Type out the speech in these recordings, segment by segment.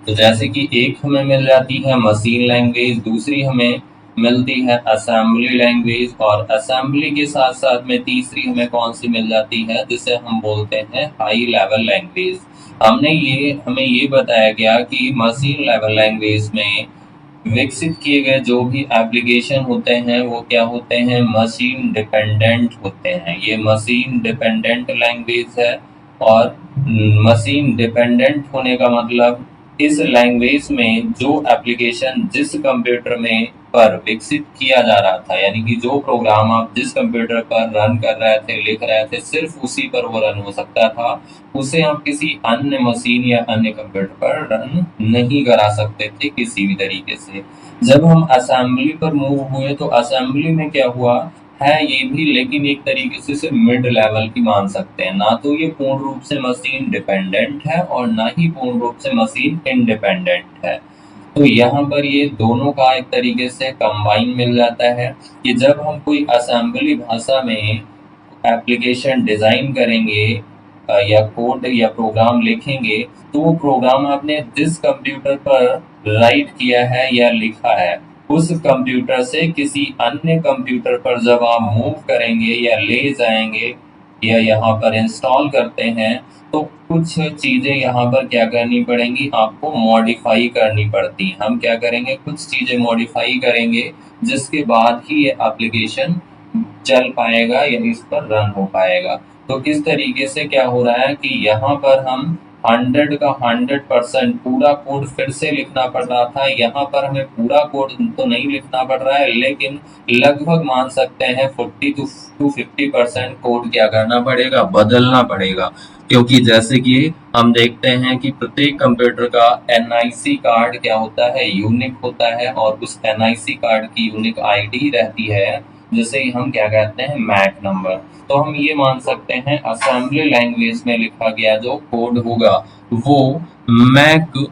तो जैसे कि एक हमें मिल जाती है मशीन लैंग्वेज, दूसरी हमें मिलती है असेंबली लैंग्वेज, और असेंबली के साथ साथ में तीसरी हमें कौन सी मिल जाती है जिसे हम बोलते हैं हाई लेवल लैंग्वेज। हमें ये बताया गया कि मशीन लेवल लैंग्वेज में विकसित किए गए जो भी एप्लीकेशन होते हैं वो क्या होते हैं, मशीन डिपेंडेंट होते हैं। ये मशीन डिपेंडेंट लैंग्वेज है। और मशीन डिपेंडेंट होने का मतलब इस लैंग्वेज में जो एप्लीकेशन जिस कंप्यूटर में पर विकसित किया जा रहा था, यानी कि जो प्रोग्राम आप जिस कंप्यूटर पर रन कर रहे थे, लिख रहे थे, सिर्फ उसी पर वो रन हो सकता था। उसे आप किसी अन्य मशीन या अन्य कंप्यूटर पर रन नहीं करा सकते थे किसी भी तरीके से। जब हम असेंबली पर मूव हुए तो असेंबली में क्या हुआ है, ये भी लेकिन एक तरीके से इसे मिड लेवल की मान सकते हैं। ना तो ये पूर्ण रूप से मशीन डिपेंडेंट है और ना ही पूर्ण रूप से मशीन इंडिपेंडेंट है। तो यहाँ पर ये दोनों का एक तरीके से कंबाइन मिल जाता है कि जब हम कोई असेंबली भाषा में एप्लीकेशन डिजाइन करेंगे या कोड या प्रोग्राम लिखेंगे, तो वो प्रोग्राम आपने जिस कंप्यूटर पर राइट किया है या लिखा है, उस कंप्यूटर से किसी अन्य कंप्यूटर पर जब आप मूव करेंगे या ले जाएंगे या यहाँ पर इंस्टॉल करते हैं, तो कुछ चीजें यहाँ पर क्या करनी पड़ेंगी, आपको मॉडिफाई करनी पड़ती। हम क्या करेंगे, कुछ चीजें मॉडिफाई करेंगे जिसके बाद ही ये एप्लीकेशन चल पाएगा या इस पर रन हो पाएगा। तो इस तरीके से क्या हो रहा है कि यहाँ पर हम 100 का 100% पूरा कोड फिर से लिखना पड़ रहा था, यहाँ पर हमें पूरा कोड तो नहीं लिखना पड़ रहा है, लेकिन लगभग मान सकते हैं 40 to 50% कोड क्या करना पड़ेगा, बदलना पड़ेगा। क्योंकि जैसे कि हम देखते हैं कि प्रत्येक कंप्यूटर का एनआईसी कार्ड क्या होता है, यूनिक होता है, और उस एनआईसी कार्ड की यूनिक आईडी रहती है जिसे हम क्या कहते हैं, मैक नंबर। तो हम ये मान सकते हैं असेंबली लैंग्वेज में लिखा गया जो कोड होगा वो मैक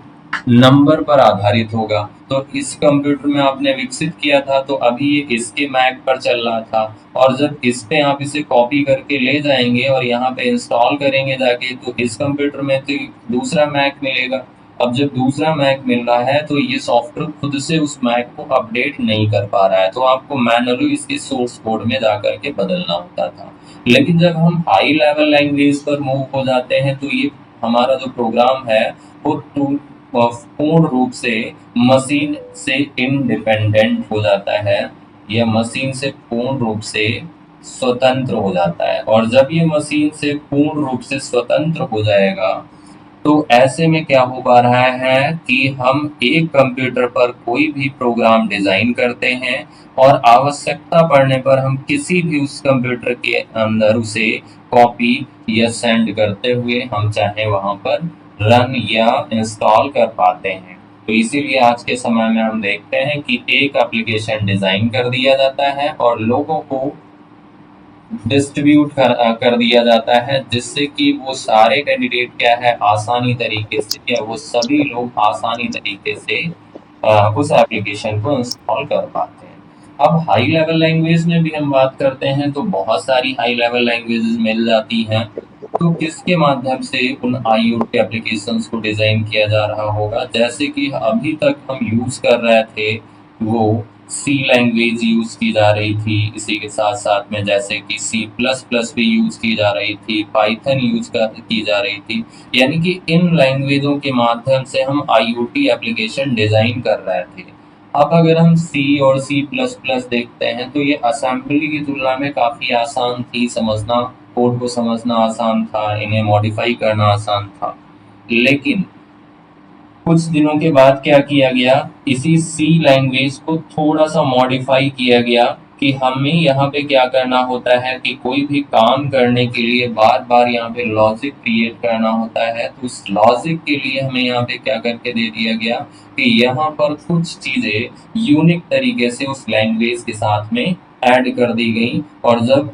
नंबर पर आधारित होगा। तो इस कंप्यूटर में आपने विकसित किया था तो अभी ये इसके मैक पर चल रहा था, और जब इस पे आप इसे कॉपी करके ले जाएंगे और यहाँ पे इंस्टॉल करेंगे जाके, तो इस कंप्यूटर में तो दूसरा मैक मिलेगा। अब जब दूसरा मैक मिल रहा है तो ये सॉफ्टवेयर खुद से उस मैक को अपडेट नहीं कर पा रहा है, तो आपको मैनुअली इसके सोर्स कोड में जाकर के बदलना होता था। लेकिन जब हम हाई लेवल लैंग्वेज पर मूव हो जाते हैं तो ये हमारा जो प्रोग्राम है वो पूर्ण रूप से मशीन से इंडिपेंडेंट हो जाता है, या मशीन से पूर्ण रूप से स्वतंत्र हो जाता है। और जब ये मशीन से पूर्ण रूप से स्वतंत्र हो जाएगा तो ऐसे में क्या हो पा रहा है कि हम एक कंप्यूटर पर कोई भी प्रोग्राम डिजाइन करते हैं और आवश्यकता पड़ने पर हम किसी भी उस कंप्यूटर के अंदर उसे कॉपी या सेंड करते हुए हम चाहे वहां पर रन या इंस्टॉल कर पाते हैं। तो इसीलिए आज के समय में हम देखते हैं कि एक एप्लीकेशन डिजाइन कर दिया जाता है और लोगों को डिस्ट्रीब्यूट कर दिया जाता है, जिससे कि वो सारे कैंडिडेट क्या है, आसानी तरीके से, या वो सभी लोग आसानी तरीके से उस एप्लीकेशन को इंस्टॉल कर पाते हैं। अब हाई लेवल लैंग्वेज में भी हम बात करते हैं तो बहुत सारी हाई लेवल लैंग्वेजेस मिल जाती हैं। तो किसके माध्यम से उन आईओटी एप्लीकेशंस को डिजाइन किया जा रहा होगा, जैसे कि अभी तक हम यूज कर रहे थे वो सी लैंग्वेज यूज की जा रही थी, इसी के साथ साथ में जैसे कि सी प्लस प्लस भी यूज की जा रही थी, पाइथन की जा रही थी। यानी कि इन लैंग्वेजों के माध्यम से हम आईओटी एप्लीकेशन डिजाइन कर रहे थे। अब अगर हम सी और सी प्लस प्लस देखते हैं तो ये असेंबली की तुलना में काफी आसान थी समझना, कोड को समझना आसान था, इन्हें मॉडिफाई करना आसान था। लेकिन कुछ दिनों के बाद क्या किया गया, इसी सी लैंग्वेज को थोड़ा सा मॉडिफाई किया गया कि हमें यहाँ पे क्या करना होता है कि कोई भी काम करने के लिए बार बार यहाँ पे लॉजिक क्रिएट करना होता है। तो उस लॉजिक के लिए हमें यहाँ पे क्या करके दे दिया गया कि यहाँ पर कुछ चीजें यूनिक तरीके से उस लैंग्वेज के साथ में ऐड कर दी गई। और जब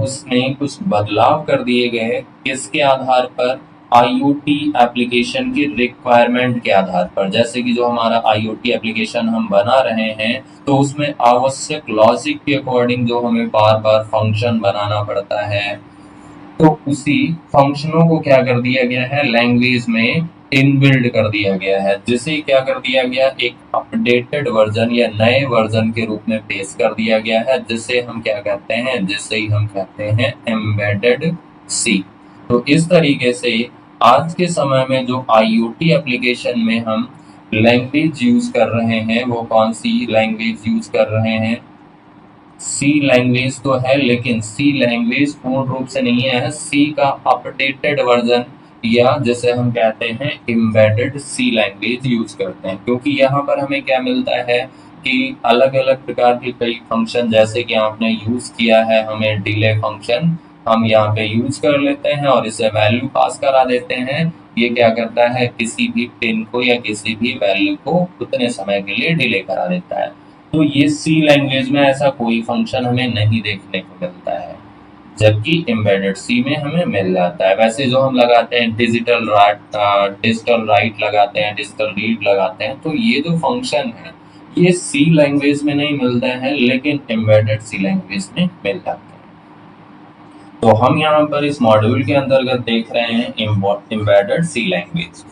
उसमें कुछ बदलाव कर दिए गए, किसके आधार पर, आईओटी एप्लीकेशन की रिक्वायरमेंट के आधार पर। जैसे कि जो हमारा आईओटी एप्लीकेशन हम बना रहे हैं तो उसमें आवश्यक लॉजिक के अकॉर्डिंग जो हमें बार बार फंक्शन बनाना पड़ता है, तो उसी फंक्शनों को क्या कर दिया गया है, लैंग्वेज में इनबिल्ड कर दिया गया है, जिसे क्या कर दिया गया, एक अपडेटेड वर्जन या नए वर्जन के रूप में पेश कर दिया गया है, जिसे हम क्या कहते हैं, जिसे ही हम कहते हैं एम्बेडेड सी। तो इस तरीके से आज के समय में जो IoT एप्लीकेशन में हम लैंग्वेज यूज कर रहे हैं, वो कौन सी लैंग्वेज यूज कर रहे हैं, सी लैंग्वेज तो है, लेकिन सी लैंग्वेज पूर्ण रूप से नहीं है, सी का अपडेटेड वर्जन या जैसे हम कहते हैं एम्बेडेड सी लैंग्वेज यूज करते हैं, क्योंकि यहाँ पर हमें क्या मिलता है कि अलग अलग प्रकार के कई फंक्शन, जैसे कि आपने यूज किया है, हमें डिले फंक्शन हम यहाँ पे यूज कर लेते हैं और इसे वैल्यू पास करा देते हैं। ये क्या करता है, किसी भी पिन को या किसी भी वैल्यू को उतने समय के लिए डिले करा देता है। तो ये सी लैंग्वेज में ऐसा कोई फंक्शन हमें नहीं देखने को मिलता है, जबकि एम्बेडेड सी में हमें मिल जाता है। वैसे जो हम लगाते हैं डिजिटल राइट लगाते हैं, डिजिटल रीड लगाते हैं, तो ये जो फंक्शन है ये सी लैंग्वेज में नहीं मिलता है, लेकिन एम्बेडेड सी लैंग्वेज में मिल जाता है। तो हम यहाँ पर इस मॉड्यूल के अंतर्गत देख रहे हैं एम्बेडेड सी लैंग्वेज।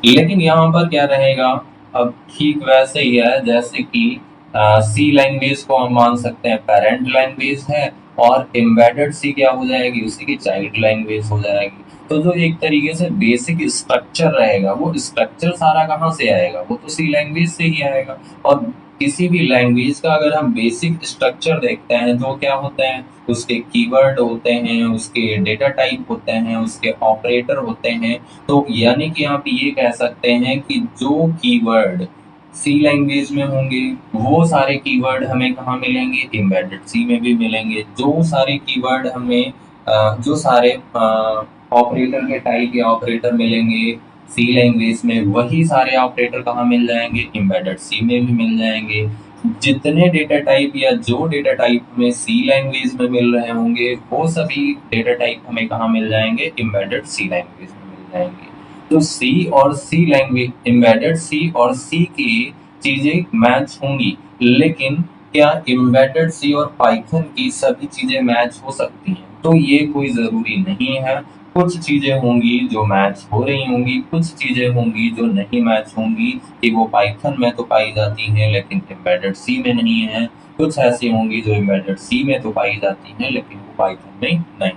लेकिन यहाँ पर क्या रहेगा, अब ठीक वैसे ही है जैसे कि सी लैंग्वेज को हम मान सकते हैं पेरेंट लैंग्वेज है, और एम्बेडेड सी क्या हो जाएगी, उसी की चाइल्ड लैंग्वेज हो जाएगी। तो जो एक तरीके से बेसिक स्ट्रक्चर रहेगा, वो स्ट्रक्चर सारा कहाँ से आएगा, वो तो सी लैंग्वेज से ही आएगा। और किसी भी लैंग्वेज का अगर हम बेसिक स्ट्रक्चर देखते हैं तो क्या होते हैं, उसके कीवर्ड होते हैं, उसके डेटा टाइप होते हैं, उसके ऑपरेटर होते हैं। तो यानी कि आप ये कह सकते हैं कि जो कीवर्ड सी लैंग्वेज में होंगे, वो सारे कीवर्ड हमें कहाँ मिलेंगे, एम्बेडेड सी में भी मिलेंगे। जो सारे कीवर्ड हमें जो सारे ऑपरेटर के टाइप या ऑपरेटर मिलेंगे सी लैंग्वेज में, वही सारे ऑपरेटर कहाँ मिल जाएंगे, एम्बेडेड सी में भी मिल जाएंगे। जितने डेटा टाइप या जो डेटा टाइप हमें सी लैंग्वेज में मिल रहे होंगे, वो सभी डेटा टाइप हमें कहाँ मिल जाएंगे, एम्बेडेड सी लैंग्वेज में मिल जाएंगे। तो सी और सी लैंग्वेज, एम्बेडेड सी और सी की चीजें मैच होंगी, लेकिन क्या एम्बेडेड सी और पाइथन की सभी चीजें मैच हो सकती हैं, तो ये कोई जरूरी नहीं है। कुछ चीजें होंगी जो मैच हो रही होंगी, कुछ चीजें होंगी जो नहीं मैच होंगी, कि वो पाइथन में तो पाई जाती हैं लेकिन एम्बेडेड सी में नहीं है। कुछ ऐसी होंगी जो एम्बेडेड सी में तो पाई जाती हैं लेकिन वो पाइथन में नहीं।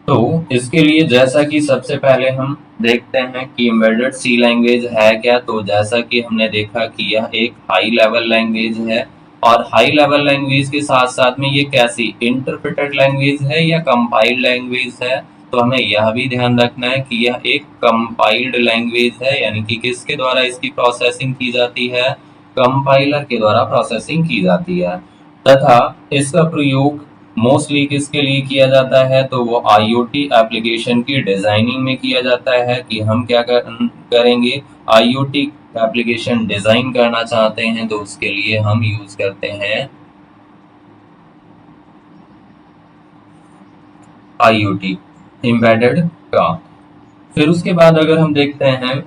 तो इसके लिए जैसा कि सबसे पहले हम देखते हैं कि एम्बेडेड सी लैंग्वेज है क्या। तो जैसा कि हमने देखा कि यह एक हाई लेवल लैंग्वेज है, और हाई लेवल लैंग्वेज के साथ साथ में ये कैसी इंटरप्रेटेड लैंग्वेज है या कंपाइल्ड लैंग्वेज है। तो हमें यह भी ध्यान रखना है कि यह एक कंपाइल्ड लैंग्वेज है, यानी कि किसके द्वारा इसकी प्रोसेसिंग की जाती है, कंपाइलर के द्वारा प्रोसेसिंग की जाती है। तथा इसका प्रयोग मोस्टली किसके लिए किया जाता है, तो वो IoT एप्लीकेशन की डिजाइनिंग में किया जाता है, कि हम क्या करेंगे, IoT एप्लीकेशन डिजाइन करना चाहते हैं तो उसके लिए हम यूज करते हैं IoT एम्बेडेड का। फिर उसके बाद अगर हम देखते हैं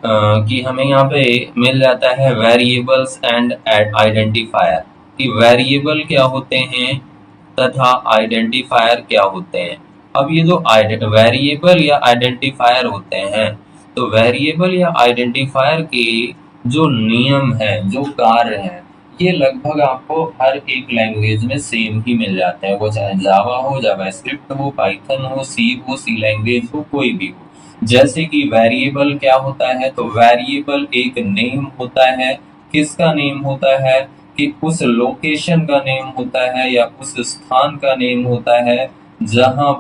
कि हमें यहाँ पे मिल जाता है वेरिएबल्स एंड आइडेंटिफायर, कि वेरिएबल क्या होते हैं तथा आइडेंटिफायर क्या होते हैं। अब ये जो वेरिएबल या आइडेंटिफायर होते हैं, तो वेरिएबल या आइडेंटिफायर के जो नियम है, जो कार्य है, ये लगभग आपको हर एक लैंग्वेज में सेम ही मिल जाते हैं। वो चाहे जावा हो, जावास्क्रिप्ट हो, पाइथन हो, सी लैंग्वेज हो, कोई भी हो। जैसे कि वेरिएबल क्या होता है, तो वेरिएबल एक नेम होता है। किसका नेम होता है, कि उस लोकेशन का नेम होता है या उस स्थान का नेम होता है जहां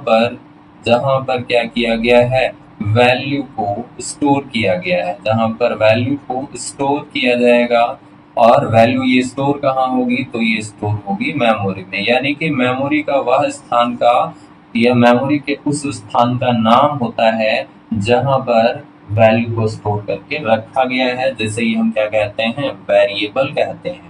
पर क्या किया गया है, वैल्यू को स्टोर किया गया है, जहां पर वैल्यू को स्टोर किया जाएगा। और वैल्यू ये स्टोर कहाँ होगी, तो ये स्टोर होगी मेमोरी में, यानी कि मेमोरी का वह स्थान का या मेमोरी के उस स्थान का नाम होता है जहां पर वैल्यू को स्टोर करके रखा गया है, जिसे ही हम क्या कहते हैं, वेरिएबल कहते हैं।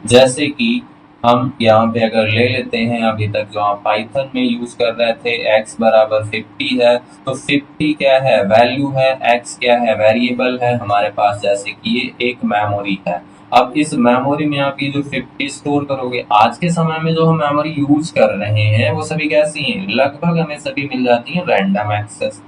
जैसे कि हम यहाँ पे अगर ले लेते हैं, अभी तक जो हम पाइथन में यूज कर रहे थे, x बराबर 50 है, तो 50 क्या है, वैल्यू है, x क्या है, वेरिएबल है हमारे पास, जैसे कि ये एक मेमोरी है। अब इस मेमोरी में आप ये जो 50 स्टोर करोगे, आज के समय में जो हम मेमोरी यूज कर रहे हैं वो सभी कैसी हैं, लगभग हमें सभी मिल जाती हैं रैंडम एक्सेस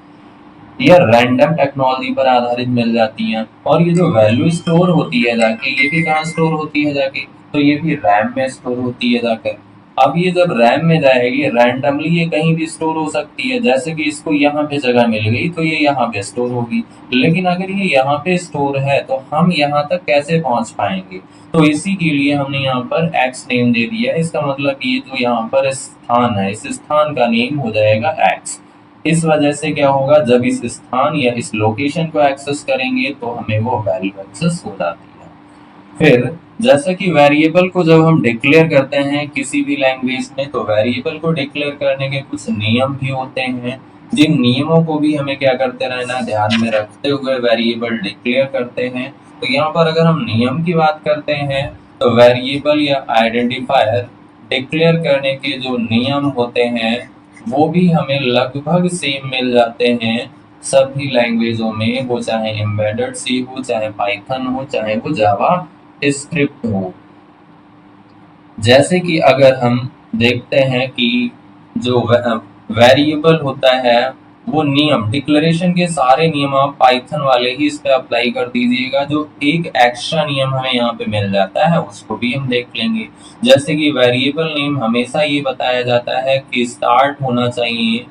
या रैंडम टेक्नोलॉजी पर आधारित मिल जाती हैं। और ये जो वैल्यू स्टोर होती है जाके, ये भी कहाँ स्टोर होती है जाके, तो ये भी रैम में स्टोर होती है जाकर। अब ये जब रैम में जाएगी, रैंडमली ये कहीं भी स्टोर हो सकती है, जैसे कि इसको यहाँ पे जगह मिल गई तो ये यहाँ पे स्टोर होगी। लेकिन अगर ये यहाँ पे स्टोर है तो हम यहाँ तक कैसे पहुंच पाएंगे, तो इसी के लिए हमने यहाँ पर एक्स नेम दे दिया है। इसका मतलब ये जो यहाँ पर स्थान है, इस स्थान का नेम हो जाएगा एक्स। इस वजह से क्या होगा, जब इस स्थान या इस लोकेशन को एक्सेस करेंगे तो हमें वो वैल्यू एक्सेस हो जाती है। फिर जैसा कि वेरिएबल को जब हम डिक्लेयर करते हैं किसी भी लैंग्वेज में, तो वेरिएबल को डिक्लेयर करने के कुछ नियम भी होते हैं, जिन नियमों को भी हमें क्या करते रहना है, ध्यान में रखते हुए वेरिएबल डिक्लेयर करते हैं। तो यहाँ पर अगर हम नियम की बात करते हैं, तो वेरिएबल या आइडेंटिफायर डिक्लेयर करने के जो नियम होते हैं वो भी हमें लगभग सेम मिल जाते हैं सभी लैंग्वेजों में, वो चाहे एम्बेडेड सी हो, चाहे पाइथन हो, चाहे वो जावा स्क्रिप्ट हो। जैसे कि अगर हम देखते हैं कि जो वेरिएबल होता है, वो नियम डिक्लेरेशन के सारे नियम आप पाइथन वाले ही इस पे अप्लाई कर दीजिएगा। जो एक एक्स्ट्रा नियम हमें यहाँ पे मिल जाता है उसको भी हम देख लेंगे। जैसे कि वेरिएबल नेम हमेशा ये बताया जाता है कि स्टार्ट होना चाहिए,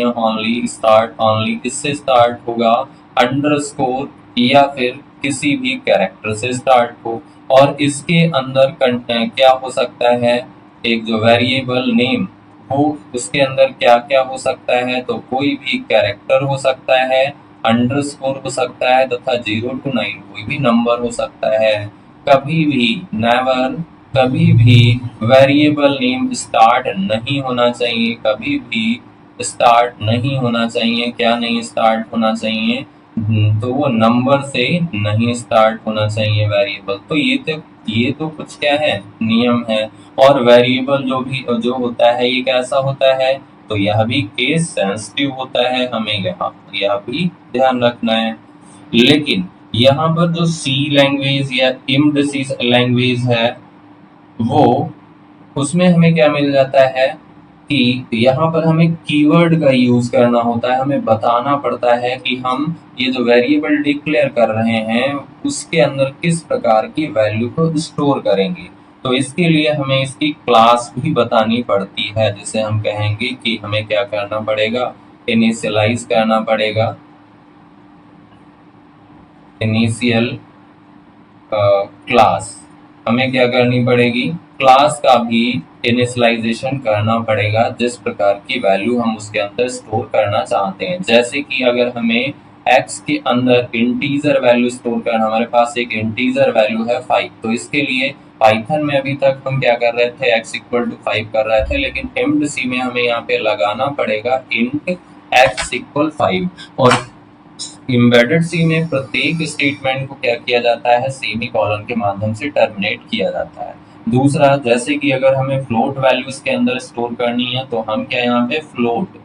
ओनली स्टार्ट ओनली, किससे स्टार्ट होगा, अंडरस्कोर या फिर किसी भी कैरेक्टर से स्टार्ट हो। और इसके अंदर क्या हो सकता है, एक जो वेरिएबल नेम हो उसके अंदर क्या क्या हो सकता है, तो कोई भी कैरेक्टर हो सकता है, अंडरस्कोर हो सकता है, तथा 0 to 9 कोई भी नंबर हो सकता है। कभी भी नेवर, कभी भी वेरिएबल नेम स्टार्ट नहीं होना चाहिए, कभी भी स्टार्ट नहीं होना चाहिए। क्या नहीं स्टार्ट होना चाहिए, तो वो नंबर से नहीं स्टार्ट होना चाहिए वेरिएबल। तो ये तो कुछ क्या है, नियम है। और वेरिएबल जो होता है ये कैसा होता है, तो यह भी केस सेंसिटिव होता है, हमें यहाँ यह भी ध्यान रखना है। लेकिन यहाँ पर जो सी लैंग्वेज या इम्ड सी लैंग्वेज है, वो उसमें हमें क्या मिल जाता है कि यहाँ पर हमें कीवर्ड का यूज करना होता है। हमें बताना पड़ता है कि हम ये जो वेरिएबल डिक्लेयर कर रहे हैं उसके अंदर किस प्रकार की वैल्यू को स्टोर करेंगे। तो इसके लिए हमें इसकी क्लास भी बतानी पड़ती है, जिसे हम कहेंगे कि हमें क्या करना पड़ेगा, इनिशियलाइज करना पड़ेगा। इनिशियल क्लास हमें क्या करनी पड़ेगी, क्लास का भी इनिशियलाइजेशन करना पड़ेगा, जिस प्रकार की वैल्यू हम उसके अंदर स्टोर करना चाहते हैं। जैसे कि अगर हमें x के अंदर इंटीजर वैल्यू स्टोर करना, हमारे पास एक इंटीजर वैल्यू है 5, तो इसके लिए पाइथन में अभी तक हम क्या कर रहे थे, x इक्वल टू 5 कर रहे थे, लेकिन एम्ड सी में हमें यहाँ पे लगाना पड़ेगा इंट x इक्वल 5। और एम्बेडेड सी में प्रत्येक स्टेटमेंट को क्या किया जाता है, सेमी कॉलन के माध्यम से टर्मिनेट किया जाता है। दूसरा, जैसे कि अगर हमें फ्लोट वैल्यूज के अंदर स्टोर करनी है, तो हम क्या यहाँ पे फ्लोट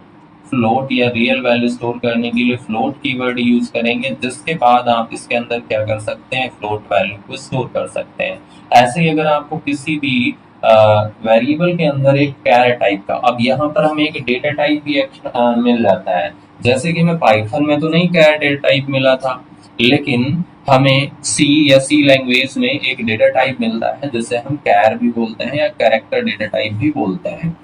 या रियल वैल्यू स्टोर करने के लिए फ्लोट कीवर्ड यूज करेंगे, जिसके बाद आप इसके अंदर क्या कर सकते हैं, फ्लोट वैल्यू को स्टोर कर सकते हैं। ऐसे ही अगर आपको किसी भी वेरिएबल के अंदर एक कैर टाइप का, अब यहाँ पर हमें एक डेटा टाइप भी मिल जाता है। जैसे कि मैं पाइथन में तो नहीं कैर डेटा टाइप मिला था, लेकिन हमें सी या सी लैंग्वेज में एक डेटा टाइप मिलता है जिसे हम कैर भी बोलते हैं या कैरेक्टर डेटा टाइप भी बोलते हैं।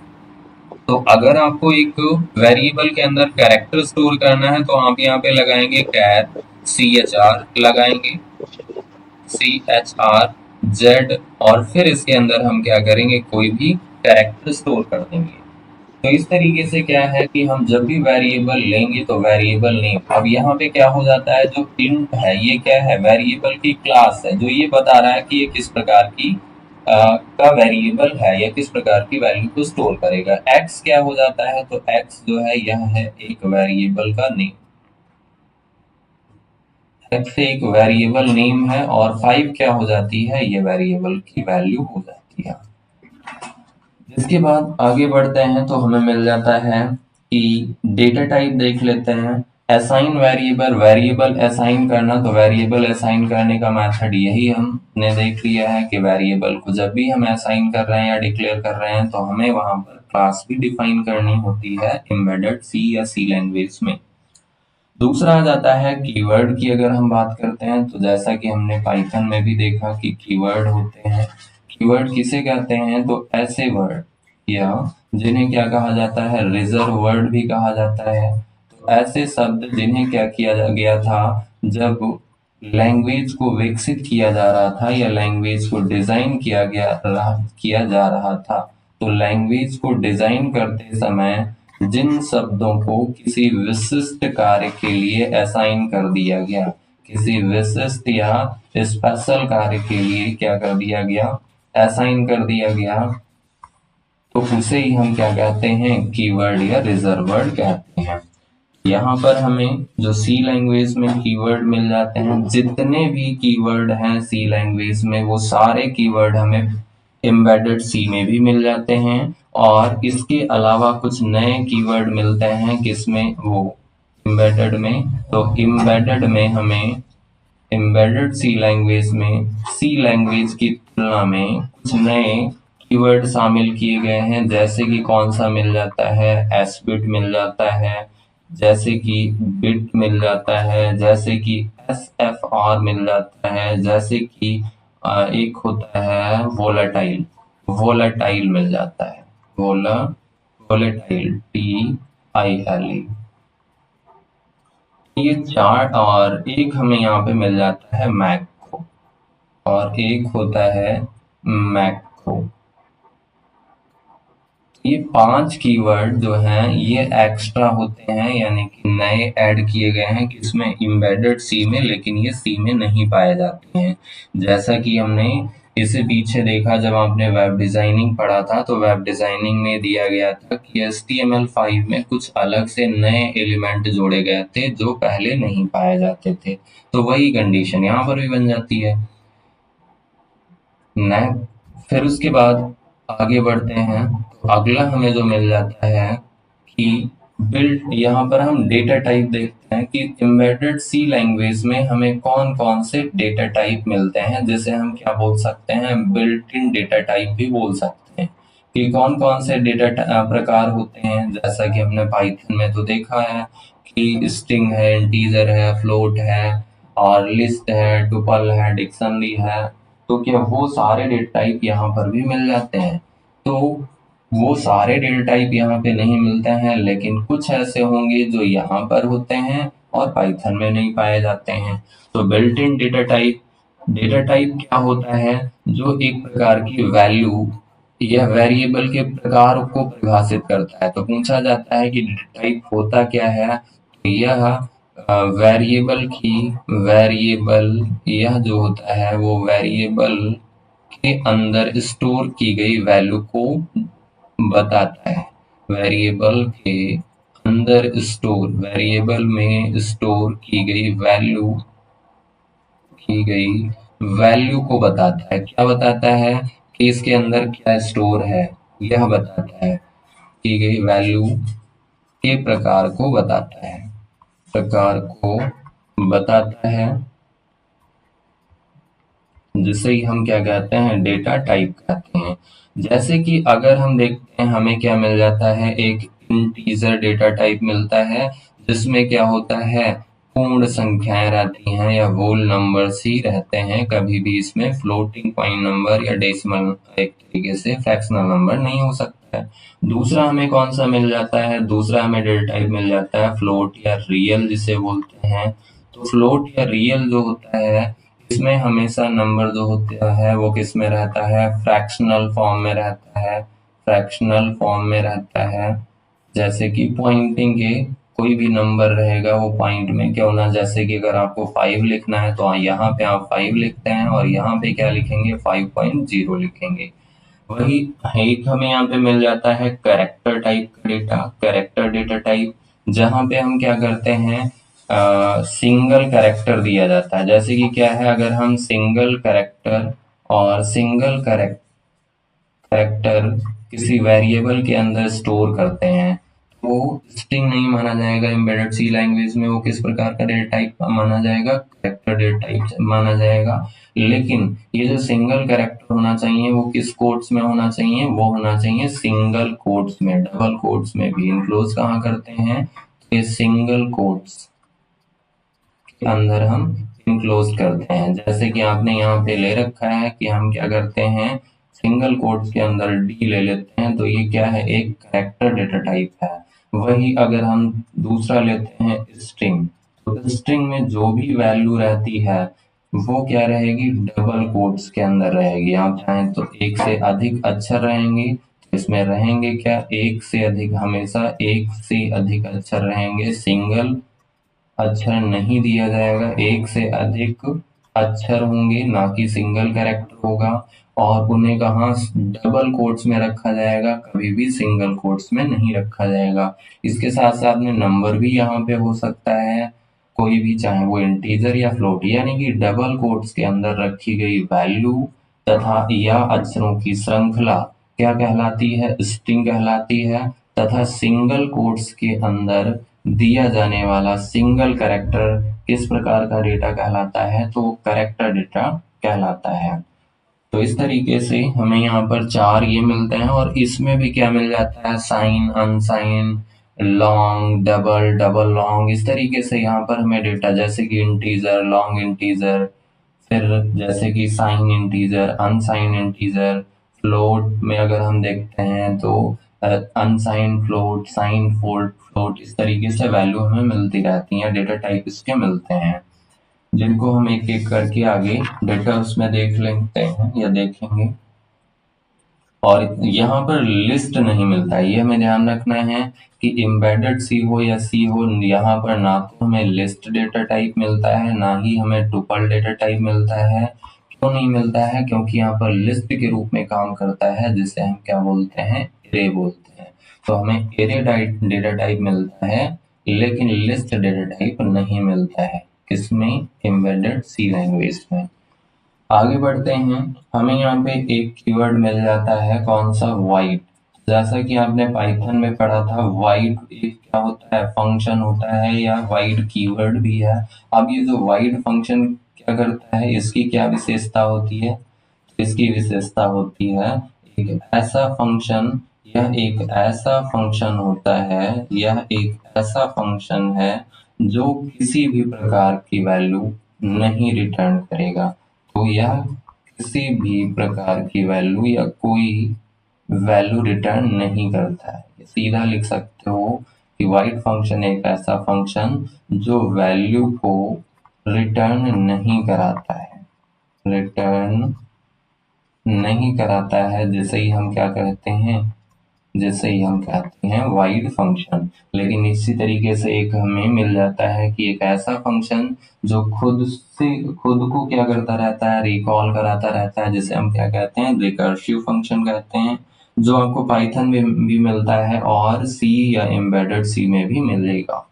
तो अगर आपको एक वेरिएबल के अंदर कैरेक्टर स्टोर करना है, तो आप यहाँ पे लगाएंगे कैर CHR, लगाएंगे CHR Z, और फिर इसके अंदर हम क्या करेंगे, कोई भी कैरेक्टर स्टोर कर देंगे। तो इस तरीके से क्या है कि हम जब भी वेरिएबल लेंगे तो वेरिएबल नेम, अब यहाँ पे क्या हो जाता है, जो इंट है ये क्या है, वेरिएबल की क्लास है, जो ये बता रहा है कि ये किस प्रकार की का वेरिएबल है या किस प्रकार की वैल्यू को स्टोर करेगा। एक्स क्या हो जाता है, तो एक्स जो है यह है एक वेरिएबल का नेम, एक्स एक वेरिएबल नेम है, और 5 क्या हो जाती है, ये वेरिएबल की वैल्यू हो जाती है। इसके बाद आगे बढ़ते हैं तो हमें मिल जाता है कि डेटा टाइप देख लेते हैं। असाइन वेरिएबल, वेरिएबल असाइन करना, तो वेरिएबल असाइन करने का मेथड यही हमने देख लिया है कि वेरिएबल को जब भी हम असाइन कर रहे हैं या डिक्लेयर कर रहे हैं तो हमें वहां पर क्लास भी डिफाइन करनी होती है एम्बेडेड सी या सी लैंग्वेज में। दूसरा आ जाता है कीवर्ड की। अगर हम बात करते हैं तो जैसा कि हमने पाइथन में भी देखा कि कीवर्ड होते हैं। कीवर्ड किसे कहते हैं, तो ऐसे वर्ड या जिन्हें क्या कहा जाता है, रिजर्व वर्ड भी कहा जाता है। तो ऐसे शब्द जिन्हें क्या किया गया था जब लैंग्वेज को विकसित किया जा रहा था या लैंग्वेज को डिजाइन किया जा रहा था, तो लैंग्वेज को डिजाइन करते समय जिन शब्दों को किसी विशिष्ट कार्य के लिए असाइन कर दिया गया, किसी विशिष्ट या स्पेशल कार्य के लिए क्या कर दिया गया, असाइन कर दिया गया, तो उसे ही हम क्या कहते हैं, कीवर्ड या रिजर्व वर्ड कहते हैं। यहाँ पर हमें जो सी लैंग्वेज में कीवर्ड मिल जाते हैं, जितने भी कीवर्ड हैं सी लैंग्वेज में वो सारे कीवर्ड हमें एम्बेडेड सी में भी मिल जाते हैं। और इसके अलावा कुछ नए कीवर्ड मिलते हैं किसमें, वो एम्बेडेड में। तो एम्बेडेड में हमें एम्बेडेड सी लैंग्वेज में सी लैंग्वेज की तुलना में कुछ नए कीवर्ड शामिल किए गए हैं। जैसे कि कौन सा मिल जाता है, एस बिट मिल जाता है, जैसे कि बिट मिल जाता है, जैसे कि एस एफ आर मिल जाता है, जैसे कि एक होता है वोलाटाइल, वोलाटाइल मिल जाता है, वोलाटाइल TILE। ये चार, और एक हमें यहाँ पे मिल जाता है मैक्रो, और एक होता है मैक्रो। ये 5 कीवर्ड जो हैं ये एक्स्ट्रा होते हैं, यानी कि नए ऐड किए गए हैं किसमें, एम्बेडेड सी में, लेकिन ये सी में नहीं पाए जाते हैं। जैसा कि हमने इससे पीछे देखा जब आपने वेब डिजाइनिंग पढ़ा था, तो वेब डिजाइनिंग में दिया गया था कि HTML5 में कुछ अलग से नए एलिमेंट जोड़े गए थे जो पहले नहीं पाए जाते थे। तो वही कंडीशन यहाँ पर भी बन जाती है। फिर उसके बाद आगे बढ़ते हैं, तो अगला हमें जो मिल जाता है कि बिल्ट, यहाँ पर हम डेटा टाइप देखते हैं कि एम्बेडेड सी लैंग्वेज में हमें कौन कौन से डेटा टाइप मिलते हैं, जिसे हम क्या बोल सकते हैं, बिल्ट इन डेटा टाइप भी बोल सकते हैं। कि कौन कौन से डेटा प्रकार होते हैं, जैसा कि हमने पाइथन में तो देखा है कि स्ट्रिंग है, इंटीजर है, फ्लोट है, और लिस्ट है, टुपल है, डिक्शनरी है। तो क्या वो सारे डेटा टाइप यहाँ पर भी मिल जाते हैं? तो वो सारे डेटा टाइप यहाँ पे नहीं मिलते हैं, लेकिन कुछ ऐसे होंगे जो यहाँ पर होते हैं और पाइथन में नहीं पाए जाते हैं। तो बिल्ट इन डेटा टाइप क्या होता है, जो एक प्रकार की वैल्यू या वेरिएबल के प्रकार को परिभाषित करता है। तो पूछा जाता है कि डेटा टाइप होता क्या है, तो यह वेरिएबल यह जो होता है वो वेरिएबल के अंदर स्टोर की गई वैल्यू को बताता है। वेरिएबल के अंदर वेरिएबल में स्टोर की गई वैल्यू को बताता है। क्या बताता है कि इसके अंदर क्या स्टोर है, यह बताता है। की गई वैल्यू के प्रकार को बताता है, जिसे ही हम क्या कहते हैं, डेटा टाइप कहते हैं। जैसे कि अगर हम देखते हैं हमें क्या मिल जाता है, एक इंटीजर डेटा टाइप मिलता है, जिसमें क्या होता है, पूर्ण संख्याएं रहती हैं या होल नंबर्स ही रहते हैं। कभी भी इसमें फ्लोटिंग पॉइंट नंबर या डेसिमल, एक तरीके से फ्रैक्शनल नंबर नहीं हो सकता है। दूसरा हमें कौन सा मिल जाता है, दूसरा हमें डेटा टाइप मिल जाता है फ्लोट या रियल जिसे बोलते हैं। तो फ्लोट या रियल जो होता है, इसमें हमेशा नंबर जो होता है वो किस में रहता है, फ्रैक्शनल फॉर्म में रहता है, जैसे कि पॉइंटिंग के कोई भी नंबर रहेगा वो पॉइंट में क्यों ना, जैसे कि अगर आपको 5 लिखना है तो यहाँ पे आप 5 लिखते हैं और यहाँ पे क्या लिखेंगे, 5.0 लिखेंगे। वही एक हमें यहाँ पे मिल जाता है कैरेक्टर टाइप का डेटा, कैरेक्टर डेटा टाइप, जहाँ पे हम क्या करते हैं, सिंगल कैरेक्टर दिया जाता है। जैसे कि क्या है, अगर हम सिंगल कैरेक्टर किसी वेरिएबल के अंदर स्टोर करते हैं, वो स्ट्रिंग नहीं माना जाएगा एम्बेडेड सी लैंग्वेज में, वो किस प्रकार का डेटा टाइप माना जाएगा, कैरेक्टर डेटा टाइप माना जाएगा। लेकिन ये जो सिंगल कैरेक्टर होना चाहिए वो किस कोट्स में होना चाहिए, वो होना चाहिए सिंगल कोट्स में। डबल कोट्स में भी इनक्लोज कहाँ करते हैं, तो ये सिंगल कोट्स के अंदर हम इनक्लोज करते हैं। जैसे कि आपने यहाँ पे ले रखा है कि हम क्या करते हैं, सिंगल कोट्स के अंदर डी ले लेते हैं, तो ये क्या है, एक कैरेक्टर डेटा टाइप है। वही अगर हम दूसरा लेते हैं स्ट्रिंग, तो स्ट्रिंग में जो भी वैल्यू रहती है वो क्या रहेगी, डबल कोट्स के अंदर रहेगी। आप चाहें तो एक से अधिक अक्षर रहेंगे, तो इसमें रहेंगे क्या, एक से अधिक, हमेशा एक से अधिक अक्षर रहेंगे। सिंगल अक्षर नहीं दिया जाएगा, एक से अधिक अक्षर होंगे, ना कि सिंगल कैरेक्टर होगा। और उन्हें कहाँ डबल कोट्स में रखा जाएगा, कभी भी सिंगल कोट्स में नहीं रखा जाएगा। इसके साथ साथ में नंबर भी यहाँ पे हो सकता है कोई भी, चाहे वो इंटीजर या फ्लोट, यानी कि डबल कोट्स के अंदर रखी गई वैल्यू तथा या अक्षरों की श्रृंखला क्या कहलाती है, स्ट्रिंग कहलाती है। तथा सिंगल कोट्स के अंदर दिया जाने वाला सिंगल कैरेक्टर किस प्रकार का डेटा कहलाता है, तो कैरेक्टर डेटा कहलाता है। तो इस तरीके से हमें यहाँ पर चार ये मिलते हैं, और इसमें भी क्या मिल जाता है, sign, unsign, long, double, double long, इस तरीके से यहाँ पर हमें डेटा, जैसे कि इंटीजर, लॉन्ग इंटीजर, फिर जैसे कि sign integer, unsign integer, float में अगर हम देखते हैं तो अनसाइन फ्लोट, साइन फ्लोट, इस तरीके से वैल्यू हमें मिलती रहती है, डेटा टाइप इसके मिलते हैं, जिनको हम एक एक करके आगे डेटा उसमें देख लेते हैं या देखेंगे। और यहाँ पर लिस्ट नहीं मिलता है, ये हमें ध्यान रखना है कि एम्बेडेड सी हो या सी हो, यहाँ पर ना तो हमें लिस्ट डेटा टाइप मिलता है, ना ही हमें टुपल डेटा टाइप मिलता है। क्यों नहीं मिलता है, क्योंकि यहाँ पर लिस्ट के रूप में काम करता है, जिसे हम क्या बोलते हैं, एरे बोलते हैं। तो हमें एरे डेटा टाइप मिलता है, लेकिन लिस्ट डेटा टाइप नहीं मिलता है, किसमें, एम्बेडेड सी लैंग्वेज में। आगे बढ़ते हैं, हमें यहाँ पे एक कीवर्ड मिल जाता है, कौन सा, वाइड। जैसा कि आपने पाइथन में पढ़ा था, वाइड एक क्या होता है, फंक्शन होता है, या वाइड कीवर्ड भी है। अब ये जो वाइड फंक्शन क्या करता है, इसकी क्या विशेषता होती है, तो इसकी विशेषता होती है एक ऐसा फंक्शन, यह एक ऐसा फंक्शन होता है, यह एक ऐसा फंक्शन है जो किसी भी प्रकार की वैल्यू नहीं रिटर्न करेगा। तो यह किसी भी प्रकार की वैल्यू या कोई वैल्यू रिटर्न नहीं करता है। सीधा लिख सकते हो कि वाइड फंक्शन एक ऐसा फंक्शन जो वैल्यू को रिटर्न नहीं कराता है, रिटर्न नहीं कराता है, जैसे ही हम क्या कहते हैं, जैसे ही हम कहते हैं वाइड फंक्शन। लेकिन इसी तरीके से एक हमें मिल जाता है कि एक ऐसा फंक्शन जो खुद को क्या करता रहता है, रिकॉल कराता रहता है, जिसे हम क्या कहते हैं, रिकर्सिव फंक्शन कहते हैं, जो आपको पाइथन में भी मिलता है और सी या एम्बेडेड सी में भी मिलेगा।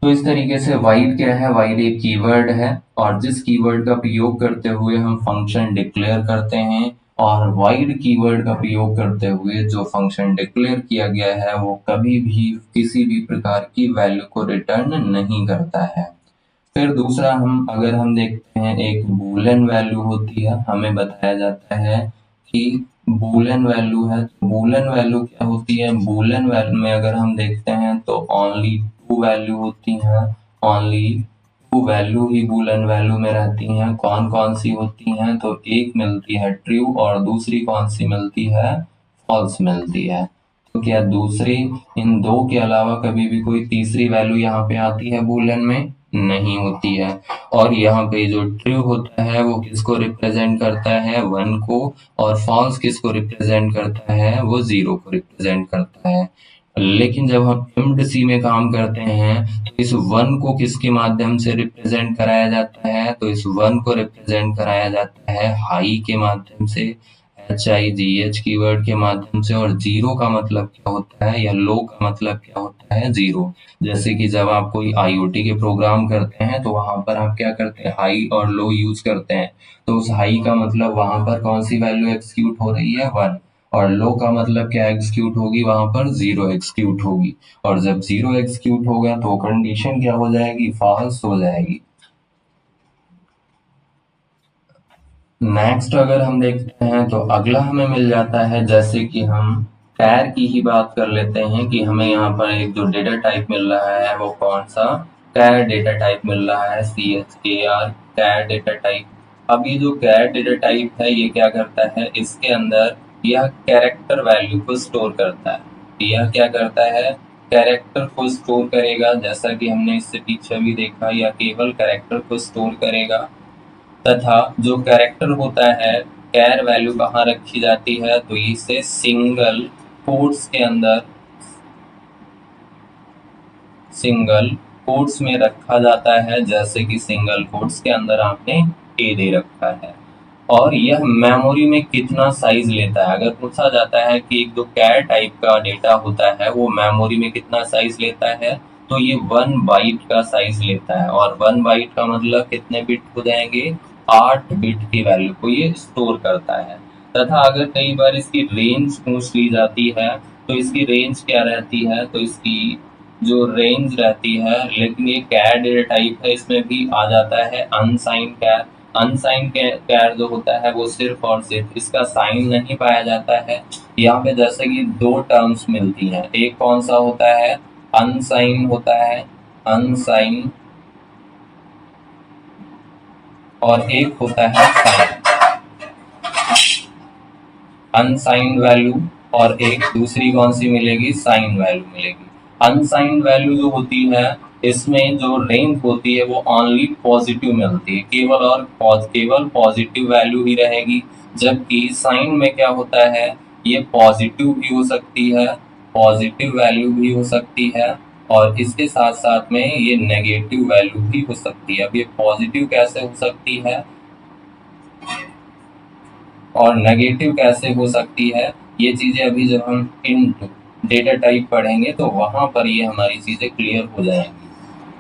तो इस तरीके से वाइड क्या है, वाइड एक कीवर्ड है, और जिस कीवर्ड का प्रयोग करते हुए हम फंक्शन डिक्लेयर करते हैं, और वाइड कीवर्ड का प्रयोग करते हुए जो फंक्शन डिक्लेयर किया गया है वो कभी भी किसी भी प्रकार की वैल्यू को रिटर्न नहीं करता है। फिर दूसरा, अगर हम देखते हैं, एक बूलियन वैल्यू होती है, हमें बताया जाता है कि बूलियन वैल्यू है। बूलियन वैल्यू क्या होती है, बूलियन वैल्यू में अगर हम देखते हैं तो ओनली टू वैल्यू होती हैं, ओनली टू वैल्यू ही बूलियन वैल्यू में रहती हैं। कौन कौन सी होती हैं, तो एक मिलती है ट्रू, और दूसरी कौन सी मिलती है, फॉल्स मिलती है। तो क्या दूसरी, इन दो के अलावा कभी भी कोई तीसरी वैल्यू यहाँ पे आती है बूलियन में, नहीं होती है। और यहाँ पे जो ट्रू होता है वो किसको रिप्रेजेंट करता है, वन को, और फॉल्स किसको रिप्रेजेंट करता है, वो जीरो को रिप्रेजेंट करता है। लेकिन जब हम एम्ड सी में काम करते हैं तो इस वन को किसके माध्यम से रिप्रेजेंट कराया जाता है, तो इस वन को रिप्रेजेंट कराया जाता है हाई के माध्यम से, HIGH कीवर्ड के माध्यम से। और जीरो का मतलब क्या होता है, या लो का मतलब क्या होता है, जीरो। जैसे कि जब आप कोई IoT के प्रोग्राम करते हैं तो वहां पर आप क्या करते हैं, हाई और लो यूज करते हैं। तो उस हाई का मतलब वहां पर कौन सी वैल्यू एक्सिक्यूट हो रही है, वन। और लो का मतलब क्या एग्जीक्यूट होगी, वहां पर जीरो एग्जीक्यूट होगी। और जब जीरो एग्जीक्यूट होगा तो कंडीशन क्या हो जाएगी, फॉल्स हो जाएगी। नेक्स्ट अगर हम देखते हैं तो अगला हमें मिल जाता है, जैसे कि हम कैर की ही बात कर लेते हैं कि हमें यहाँ पर एक जो डेटा टाइप मिल रहा है वो कौन सा, कैर डेटा टाइप मिल रहा है, CHAR, कैर डेटा टाइप। अब ये जो कैर डेटा टाइप है ये क्या करता है, इसके अंदर यह कैरेक्टर वैल्यू को स्टोर करता है। यह क्या करता है, कैरेक्टर को स्टोर करेगा, जैसा कि हमने इससे पीछे भी देखा, यह केवल कैरेक्टर को स्टोर करेगा। तथा जो कैरेक्टर होता है, कैर वैल्यू कहाँ रखी जाती है, तो इसे सिंगल कोट्स के अंदर, सिंगल कोट्स में रखा जाता है, जैसे कि सिंगल कोट्स के अंदर आपने ए दे रखा है। और यह मेमोरी में कितना साइज लेता है, अगर पूछा जाता है कि एक जो कैर टाइप का डेटा होता है वो मेमोरी में कितना साइज लेता है, तो ये 1 बाइट का साइज लेता है। और 1 बाइट का मतलब कितने बिट हो जाएंगे, 8 बिट की वैल्यू को ये स्टोर करता है। तथा अगर कई बार इसकी रेंज पूछ ली जाती है, तो इसकी रेंज क्या रहती है, तो इसकी जो रेंज रहती है, लेकिन ये कैर डेटा टाइप है, इसमें भी आ जाता है अनसाइंड कैर। अनसाइंड कैर जो होता है वो सिर्फ और सिर्फ इसका साइन नहीं पाया जाता है। यहाँ पे जैसे कि दो टर्म्स मिलती हैं, एक कौन सा होता है, अनसाइन होता है, अनसाइन, और एक होता है साइन, अनसाइंड वैल्यू। और एक दूसरी कौन सी मिलेगी, साइन वैल्यू मिलेगी। अनसाइंड वैल्यू जो होती है, इसमें जो रेंज होती है वो ओनली पॉजिटिव मिलती है, केवल पॉजिटिव वैल्यू ही रहेगी। जबकि साइन में क्या होता है, ये पॉजिटिव भी हो सकती है, पॉजिटिव वैल्यू भी हो सकती है, और इसके साथ साथ में ये नेगेटिव वैल्यू भी हो सकती है। अब ये पॉजिटिव कैसे हो सकती है और नेगेटिव कैसे हो सकती है, ये चीज़ें अभी जब हम इन डेटा टाइप पढ़ेंगे तो वहाँ पर ये हमारी चीज़ें क्लियर हो जाएंगी।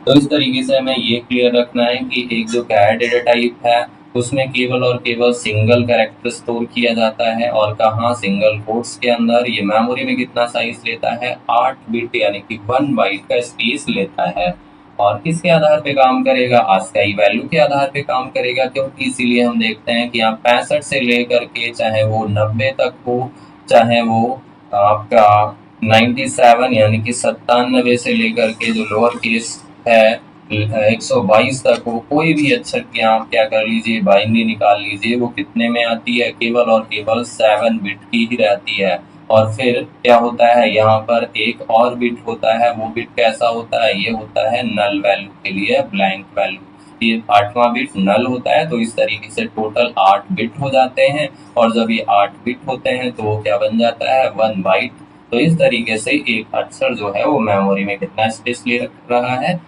तो इस तरीके से हमें ये क्लियर रखना है कि एक जो कैर डेटा टाइप है उसमें केवल और केवल सिंगल कैरेक्टर स्टोर किया जाता है, और कहाँ, सिंगल कोट्स के अंदर। ये मेमोरी में कितना साइज लेता है, 8 बिट यानी कि 1 बाइट का स्पेस लेता है। और किसके आधार पे काम करेगा, ASCII वैल्यू के आधार पे काम करेगा, क्योंकि इसीलिए हम देखते हैं कि आप 65 से लेकर के चाहे वो 90 तक हो, चाहे वो आपका 97 यानी कि 97 से लेकर के जो लोअर केस है 122 तक हो, कोई भी अक्षर की आप क्या कर लीजिए, बाइनरी निकाल लीजिए, वो कितने में आती है, केवल और केवल 7 बिट की ही रहती है। और फिर क्या होता है, यहाँ पर एक और बिट होता है, वो बिट कैसा होता है, ये होता है नल वैल्यू के लिए, ब्लैंक वैल्यू। ये 8वां बिट नल होता है, तो इस तरीके से टोटल 8 बिट हो जाते हैं। और जब ये 8 बिट होते हैं तो वो क्या बन जाता है, 1 बाइट। तो इस तरीके से एक अक्षर जो है वो मेमोरी में कितना स्पेस ले रहा है,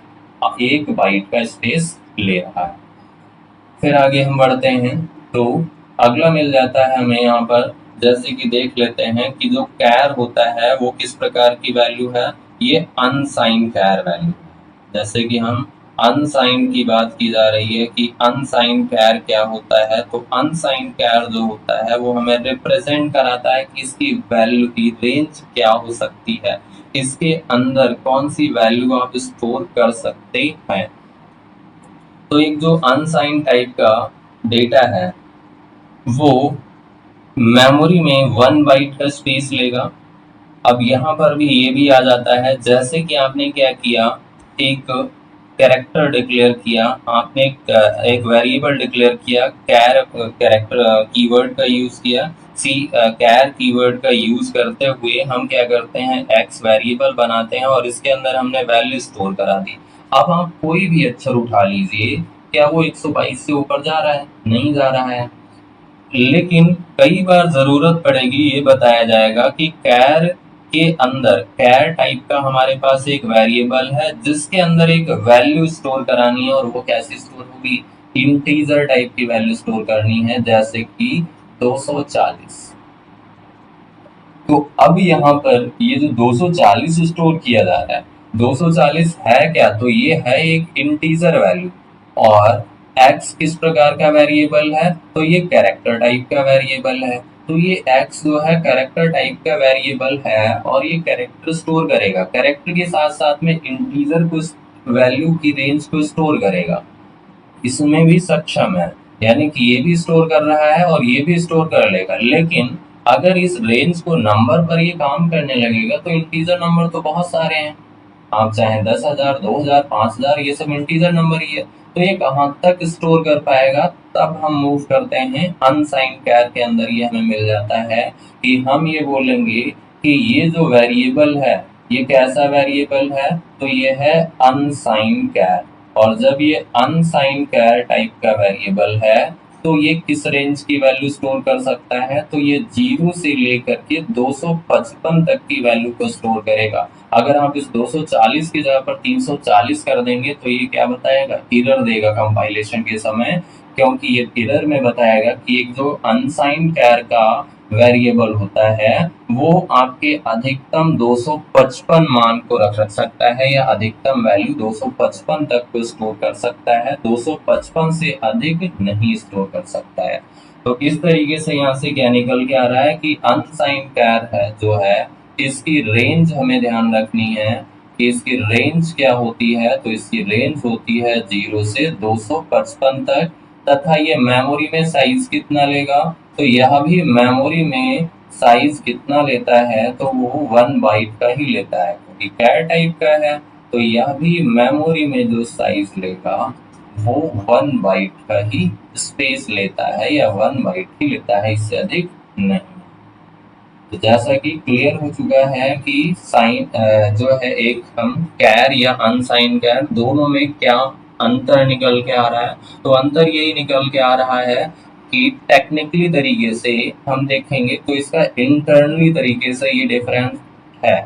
1 बाइट का स्पेस ले रहा है। फिर आगे हम बढ़ते हैं तो अगला मिल जाता है हमें यहाँ पर, जैसे कि देख लेते हैं कि जो कैर होता है वो किस प्रकार की वैल्यू है, ये अनसाइन कैर वैल्यू। जैसे कि हम अनसाइन की बात की जा रही है कि अनसाइन कैर क्या होता है, तो अनसाइन कैर जो होता है वो हमें रिप्रेजेंट कराता है कि इसकी वैल्यू की रेंज क्या हो सकती है, इसके अंदर कौन सी वैल्यू आप स्टोर कर सकते हैं। तो एक जो अनसाइन टाइप का डेटा है वो मेमोरी में 1 बाइट का स्पेस लेगा। अब यहाँ पर भी ये भी आ जाता है, जैसे कि आपने क्या किया, एक कैरेक्टर डिक्लेयर किया, आपने एक वेरिएबल डिक्लेयर किया, कैरेक्टर कीवर्ड का यूज किया। कैर कीवर्ड का यूज करते हुए हम क्या करते हैं, एक्स वेरिएबल बनाते हैं और इसके अंदर हमने वैल्यू स्टोर करा दी। अब आप कोई भी अक्षर उठा लीजिए, क्या वो 122 से ऊपर जा रहा है, नहीं जा रहा है। लेकिन कई बार जरूरत पड़ेगी, ये बताया जाएगा कि कैर के अंदर, कैर टाइप का हमारे पास एक वेरिएबल है जिसके अंदर एक वैल्यू स्टोर करानी है, और वो कैसे स्टोर होगी, इंटीजर टाइप की वैल्यू स्टोर करनी है, जैसे कि 240। तो अब यहाँ पर ये जो 240 स्टोर किया जा रहा है, 240 है क्या, तो ये है एक इंटीजर वैल्यू। और x किस प्रकार का वेरिएबल है, तो ये कैरेक्टर टाइप का वेरिएबल है। तो ये x जो है कैरेक्टर टाइप का वेरिएबल है और ये कैरेक्टर स्टोर करेगा, कैरेक्टर के साथ साथ में इंटीजर को वैल्यू की रेंज को स्टोर करेगा, इसमें भी सक्षम है, यानी कि ये भी स्टोर कर रहा है और ये भी स्टोर कर लेगा। लेकिन अगर इस रेंज को नंबर पर ये काम करने लगेगा तो इंटीजर नंबर तो बहुत सारे हैं, आप चाहे 10,000 2,000 5,000 ये सब इंटीजर नंबर ही है, तो ये कहाँ तक स्टोर कर पाएगा। तब हम मूव करते हैं अनसाइंड कैर के अंदर, ये हमें मिल जाता है कि हम ये बोलेंगे कि ये जो वेरिएबल है ये कैसा वेरिएबल है, तो ये है अनसाइंड कैर। और जब ये अनसाइंड कैर टाइप का वेरिएबल है तो ये किस रेंज की वैल्यू स्टोर कर सकता है, तो ये 0 से लेकर के 255 तक की वैल्यू को स्टोर करेगा। अगर आप इस 240 की जगह पर 340 कर देंगे तो ये क्या बताएगा, एरर देगा कंपाइलेशन के समय, क्योंकि ये एरर में बताएगा कि एक जो अनसाइंड कैर का वेरिएबल होता है वो आपके अधिकतम 255 मान को रख सकता है, या अधिकतम वैल्यू 255 तक को स्टोर कर सकता है, 255 से अधिक नहीं स्टोर कर सकता है। तो इस तरीके से यहाँ से क्या निकल के आ रहा है कि अनसाइंड कैर है जो है इसकी रेंज हमें ध्यान रखनी है कि इसकी रेंज क्या होती है, तो इसकी रेंज होती है 0 से 255 तक, तथा ये मेमोरी में साइज कितना लेगा, तो यह भी मेमोरी में साइज कितना लेता है, तो वो 1 बाइट का ही लेता है, क्योंकि कैर टाइप का है तो यह भी मेमोरी में जो साइज लेगा वो 1 बाइट का ही स्पेस लेता है, या 1 बाइट ही लेता है, इससे अधिक नहीं। तो जैसा कि क्लियर हो चुका है कि साइन जो है एक हम कैर या अनसाइन कैर दोनों में क्या अंतर निकल के आ रहा है, तो अंतर यही निकल के आ रहा है कि टेक्निकली तरीके से हम देखेंगे तो इसका इंटरनली तरीके से ये डिफरेंस है,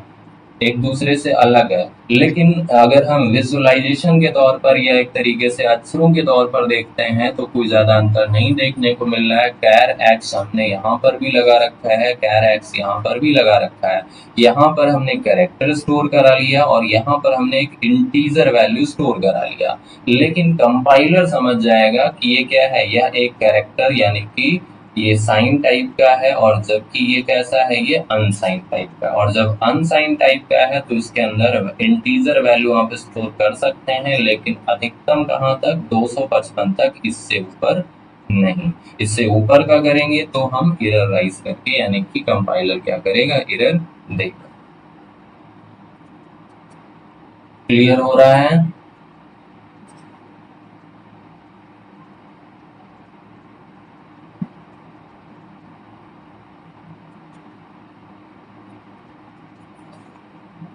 एक दूसरे से अलग है। लेकिन अगर हम विजुअलाइजेशन के तौर पर या एक तरीके से अक्षरों के तौर पर देखते हैं तो कोई ज़्यादा अंतर नहीं देखने को मिल रहा है। कैर एक्स हमने यहाँ पर भी लगा रखा है, कैर एक्स यहाँ पर भी लगा रखा है, यहाँ पर हमने कैरेक्टर स्टोर करा लिया और यहाँ पर हमने एक इंटीजर वैल्यू स्टोर करा लिया। लेकिन कंपाइलर समझ जाएगा कि ये क्या है, यह एक कैरेक्टर यानी कि ये साइन टाइप का है, और जबकि ये कैसा है, ये अनसाइन टाइप का। और जब अनसाइन टाइप का है तो इसके अंदर इंटीजर वैल्यू आप स्टोर कर सकते हैं, लेकिन अधिकतम कहाँ तक, 255 तक, इससे ऊपर नहीं। इससे ऊपर का करेंगे तो हम एरर राइज करके, यानी कि कंपाइलर क्या करेगा, एरर देगा। क्लियर हो रहा है?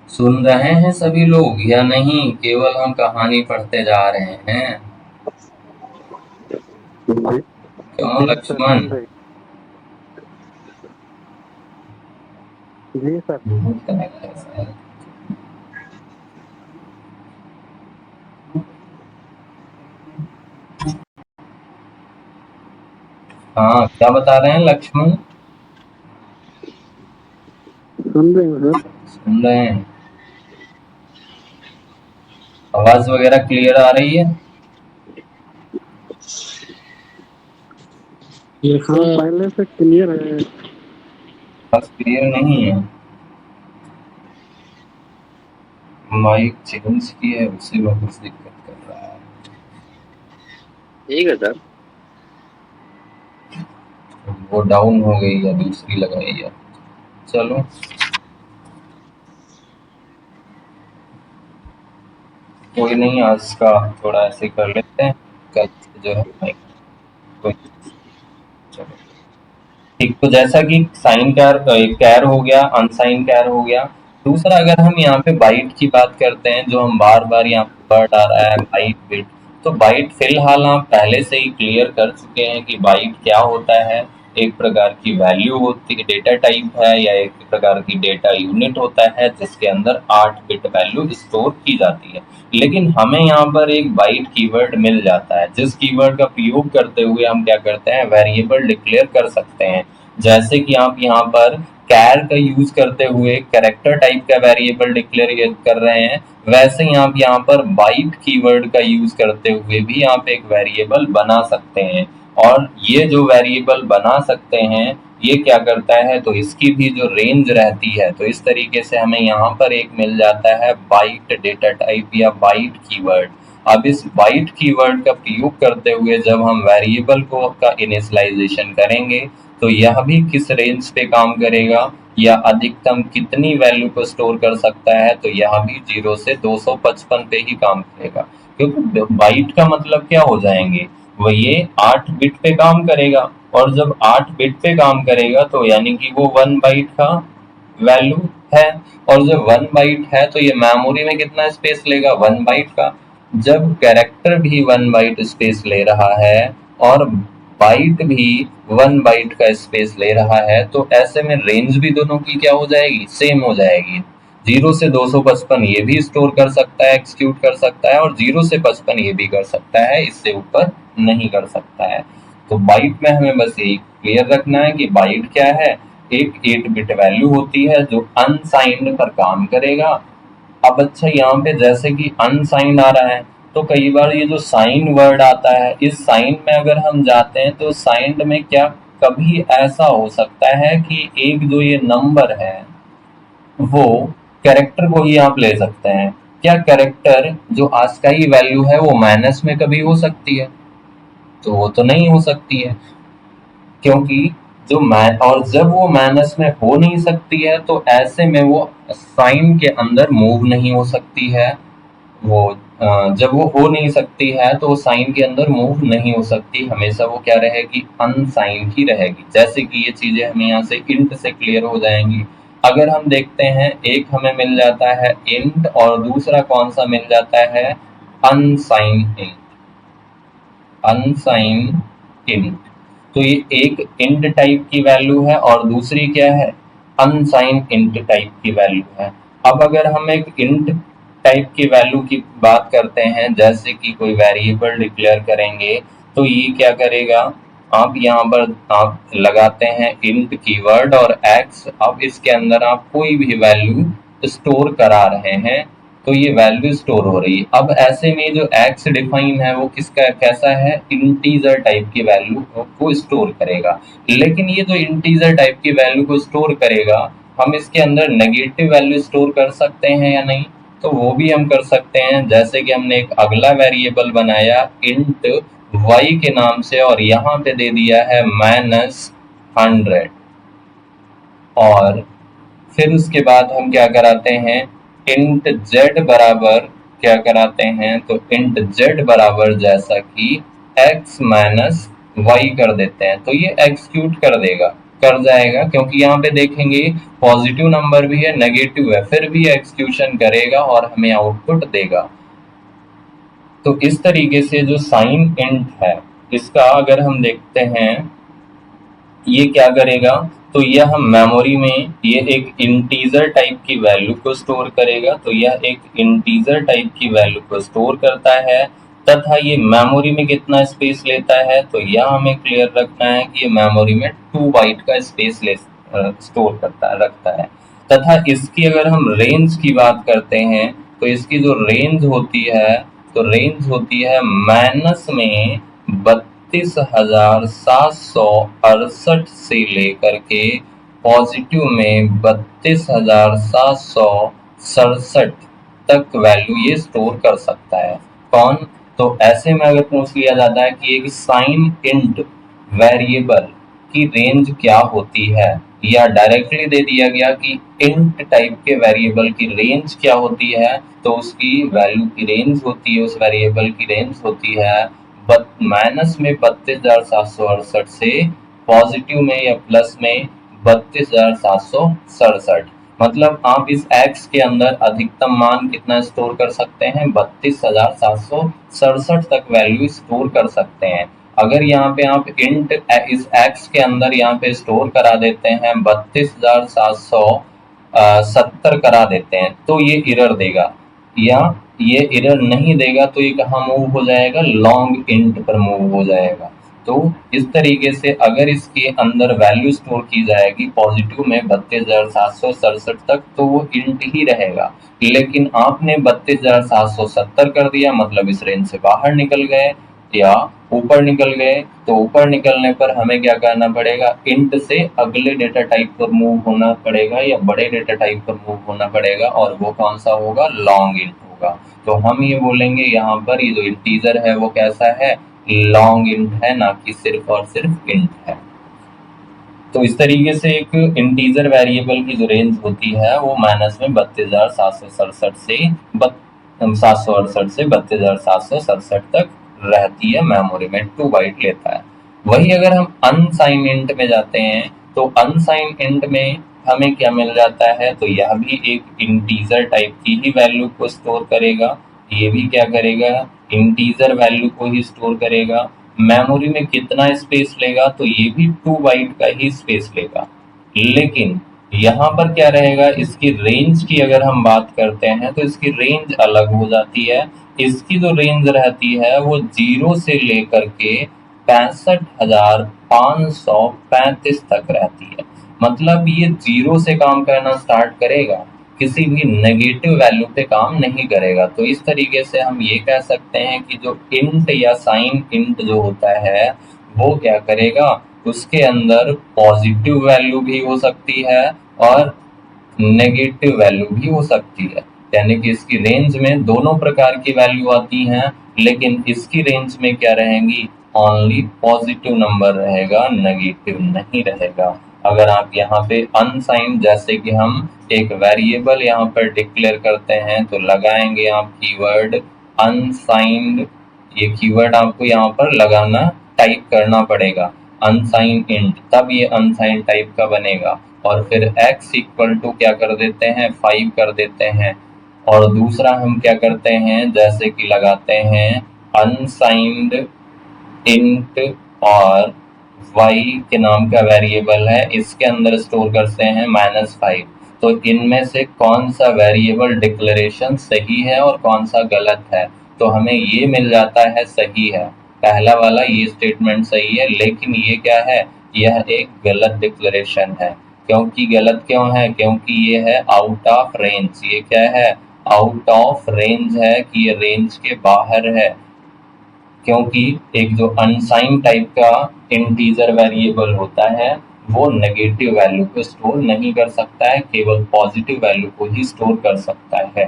सुन रहे हैं सभी लोग या नहीं, केवल हम कहानी पढ़ते जा रहे हैं? क्यों लक्ष्मण? जी सर। कनेक्ट है सर। हाँ, क्या बता रहे हैं लक्ष्मण? सुन रहे हैं सर। सुन रहे हैं। आवाज वगैरह क्लियर आ रही है? हाँ, पहले से क्लियर है। आवाज क्लियर नहीं है। माइक चेंज की है, उसी में कुछ दिक्कत कर रहा है। ठीक है सर। वो डाउन हो गई या दूसरी लगाई है। चलो कोई नहीं, आज का थोड़ा ऐसे कर लेते हैं, कल से जो है माइक कोई। चलो ठीक, तो जैसा कि साइन कैर कैर हो गया, अनसाइन कैर हो गया। दूसरा, अगर हम यहाँ पे बाइट की बात करते हैं, जो हम बार बार यहाँ पे वर्ड आ रहा है बाइट बिट, तो बाइट फिलहाल आप पहले से ही क्लियर कर चुके हैं कि बाइट क्या होता है। एक प्रकार की वैल्यू होती है, डेटा टाइप है, या एक प्रकार की डेटा यूनिट होता है जिसके अंदर 8 बिट वैल्यू स्टोर की जाती है। लेकिन हमें यहाँ पर एक बाइट कीवर्ड मिल जाता है, जिस कीवर्ड का प्रयोग करते हुए हम क्या करते हैं, वेरिएबल डिक्लेयर कर सकते हैं। जैसे कि आप यहाँ पर कैर का यूज करते हुए कैरेक्टर टाइप का वेरिएबल डिक्लेयर कर रहे हैं, वैसे ही आप यहाँ पर बाइट कीवर्ड का यूज करते हुए भी आप एक वेरिएबल बना सकते हैं। और ये जो वेरिएबल बना सकते हैं ये क्या करता है, तो इसकी भी जो रेंज रहती है, तो इस तरीके से हमें यहाँ पर एक मिल जाता है बाइट डेटा टाइप या बाइट कीवर्ड। अब इस बाइट कीवर्ड का प्रयोग करते हुए जब हम वेरिएबल को का इनिशियलाइजेशन करेंगे तो यह भी किस रेंज पे काम करेगा या अधिकतम कितनी वैल्यू को स्टोर कर सकता है, तो यह भी 0 से 255 पे ही काम करेगा, क्योंकि बाइट का मतलब क्या हो जाएंगे, वो ये 8 बिट पे काम करेगा, और जब 8 बिट पे काम करेगा तो यानी कि वो 1 बाइट का वैल्यू है, और जब 1 बाइट है तो ये मेमोरी में कितना स्पेस लेगा, 1 बाइट का। जब कैरेक्टर भी 1 बाइट स्पेस ले रहा है और बाइट भी 1 बाइट का स्पेस ले रहा है, तो ऐसे में रेंज भी दोनों की क्या हो जाएगी, सेम हो जाएगी। 0 से 255 ये भी स्टोर कर सकता है, एक्सिक्यूट कर सकता है, और 0 से 55 ये भी कर सकता है, इससे ऊपर नहीं कर सकता है। तो बाइट में हमें बस यही क्लियर रखना है कि बाइट क्या है, एक 8 बिट वैल्यू होती है जो अनसाइंड पर काम करेगा। अब अच्छा, यहाँ पे जैसे कि अनसाइंड आ रहा है, तो कई बार ये जो साइन वर्ड आता है, इस साइन में अगर हम जाते हैं तो साइंड में क्या कभी ऐसा हो सकता है कि एक जो ये नंबर है वो कैरेक्टर को ही आप ले सकते हैं। क्या कैरेक्टर जो आस्काई वैल्यू है वो माइनस में कभी हो सकती है, तो वो तो नहीं हो सकती है, क्योंकि जो मैं और जब वो माइनस में हो नहीं सकती है तो ऐसे में वो साइन के अंदर मूव नहीं हो सकती है। वो जब वो हो नहीं सकती है तो वो साइन के अंदर मूव नहीं हो सकती, हमेशा वो क्या रहेगी, अनसाइन ही रहेगी। जैसे कि ये चीजें हमें यहाँ से इंट से क्लियर हो जाएंगी। अगर हम देखते हैं, एक हमें मिल जाता है इंट और दूसरा कौन सा मिल जाता है, अनसाइन इंट, अनसाइन इंट। तो ये एक इंट टाइप की वैल्यू है और दूसरी क्या है, अनसाइन इंट टाइप की वैल्यू है। अब अगर हम एक इंट टाइप की वैल्यू की बात करते हैं, जैसे कि कोई वेरिएबल डिक्लेयर करेंगे, तो ये क्या करेगा, आप यहाँ पर आप लगाते हैं इंट कीवर्ड और एक्स। अब इसके अंदर आप कोई भी वैल्यू स्टोर करा रहे हैं तो ये वैल्यू स्टोर हो रही है। अब ऐसे में जो एक्स डिफाइन है वो किसका कैसा है, इंटीजर टाइप की वैल्यू को स्टोर करेगा। लेकिन ये जो इंटीजर टाइप की वैल्यू को स्टोर करेगा, हम इसके अंदर नेगेटिव वैल्यू स्टोर कर सकते हैं या नहीं, तो वो भी हम कर सकते हैं। जैसे कि हमने एक अगला वेरिएबल बनाया इंट वाई के नाम से और यहाँ पे दे दिया है -100, और फिर उसके बाद हम क्या कराते हैं, इंट z बराबर क्या कराते हैं, तो इंट z बराबर जैसा कि x माइनस वाई कर देते हैं, तो ये एक्सिक्यूट कर देगा, कर जाएगा, क्योंकि यहाँ पे देखेंगे पॉजिटिव नंबर भी है नेगेटिव है, फिर भी एक्सिक्यूशन करेगा और हमें आउटपुट देगा। तो इस तरीके से जो साइन इंट है इसका अगर हम देखते हैं, ये क्या करेगा, तो यह मेमोरी में ये एक इंटीजर टाइप की वैल्यू को स्टोर करेगा, तो यह एक इंटीजर टाइप की वैल्यू को स्टोर करता है, तथा ये मेमोरी में कितना स्पेस लेता है, तो यह हमें क्लियर रखना है कि ये मेमोरी में 2 बाइट का स्पेस स्टोर करता है, रखता है। तथा इसकी अगर हम रेंज की बात करते हैं, तो इसकी जो रेंज होती है, तो रेंज होती है माइनस में 32,768 से लेकर के पॉजिटिव में 32,767 तक वैल्यू ये स्टोर कर सकता है। कौन, तो ऐसे में अगर पूछ लिया जाता है कि एक साइन इंट वेरिएबल की रेंज क्या होती है, या डायरेक्टली दे दिया गया कि इंट टाइप के वेरिएबल की रेंज क्या होती है, तो उसकी वैल्यू की रेंज होती है, उस वेरिएबल की रेंज होती है माइनस में 32,768 से पॉजिटिव में या प्लस में 32,767। मतलब आप इस एक्स के अंदर अधिकतम मान कितना स्टोर कर सकते हैं, 32,767 तक वैल्यू स्टोर कर सकते हैं। अगर यहाँ पे आप इंट इस एक्स के अंदर यहाँ पे स्टोर करा देते हैं 32,770 करा देते हैं, तो ये एरर देगा, या ये एरर नहीं देगा तो ये कहाँ मूव हो जाएगा, लॉन्ग इंट पर मूव हो जाएगा। तो इस तरीके से अगर इसके अंदर वैल्यू स्टोर की जाएगी पॉजिटिव में 32,767 तक, तो वो इंट ही रहेगा। लेकिन आपने 32,770 कर दिया, मतलब इस रेंज से बाहर निकल गए, या ऊपर निकल गए तो ऊपर निकलने पर हमें क्या करना पड़ेगा, इंट से अगले डेटा टाइप पर मूव होना पड़ेगा या बड़े डेटा टाइप पर मूव होना पड़ेगा, और वो कौन सा होगा, लॉन्ग इंट होगा। तो हम ये बोलेंगे यहाँ पर ये जो इंटीजर है वो कैसा है, लॉन्ग इंट है, ना कि सिर्फ और सिर्फ इंट है। तो इस तरीके से एक इंटीजर वेरिएबल की जो रेंज होती है वो माइनस में 32,767 से 32,767 तक रहती है मेमोरी में, 2 बाइट लेता है। वही अगर हम अनसाइन इंट में जाते हैं तो अनसाइन इंट में हमें क्या मिल जाता है, तो यह भी एक इंटीजर टाइप की ही वैल्यू को स्टोर करेगा, ये भी क्या करेगा, इंटीजर वैल्यू को ही स्टोर करेगा। मेमोरी में कितना स्पेस लेगा, तो ये भी 2 बाइट का ही स्पेस लेगा। लेकिन यहाँ पर क्या रहेगा, इसकी रेंज की अगर हम बात करते हैं तो इसकी रेंज अलग हो जाती है। इसकी जो रेंज रहती है वो 0 से लेकर के 65,535 तक रहती है। मतलब ये 0 से काम करना स्टार्ट करेगा, किसी भी नेगेटिव वैल्यू पे काम नहीं करेगा। तो इस तरीके से हम ये कह सकते हैं कि जो इंट या साइन इंट जो होता है वो क्या करेगा, उसके अंदर पॉजिटिव वैल्यू भी हो सकती है और नेगेटिव वैल्यू भी हो सकती है। यानी कि इसकी रेंज में दोनों प्रकार की वैल्यू आती हैं, लेकिन इसकी रेंज में क्या रहेंगी, ओनली पॉजिटिव नंबर रहेगा, नेगेटिव नहीं रहेगा। अगर आप यहाँ पे अनसाइंड, जैसे कि हम एक वेरिएबल यहाँ पर डिक्लेयर करते हैं तो लगाएंगे आप कीवर्ड अनसाइंड, ये कीवर्ड आपको यहाँ पर लगाना, टाइप करना पड़ेगा अनसाइन इंट, तब ये अनसाइन टाइप का बनेगा। और फिर x इक्वल टू क्या कर देते हैं, 5 कर देते हैं। और दूसरा हम क्या करते हैं, जैसे कि लगाते हैं अनसाइंड इंट और y के नाम का वेरिएबल है, इसके अंदर स्टोर करते हैं -5। तो इनमें से कौन सा वेरिएबल डिक्लेरेशन सही है और कौन सा गलत है, तो हमें ये मिल जाता है सही है, पहला वाला ये स्टेटमेंट सही है। लेकिन ये क्या है, यह एक गलत डिक्लेरेशन है। क्योंकि गलत क्यों है, क्योंकि ये है आउट ऑफ रेंज। ये क्या है, आउट ऑफ रेंज है, कि ये रेंज के बाहर है। क्योंकि एक जो अनसाइन टाइप का इंटीजर वेरिएबल होता है वो नेगेटिव वैल्यू को स्टोर नहीं कर सकता है, केवल पॉजिटिव वैल्यू को ही स्टोर कर सकता है।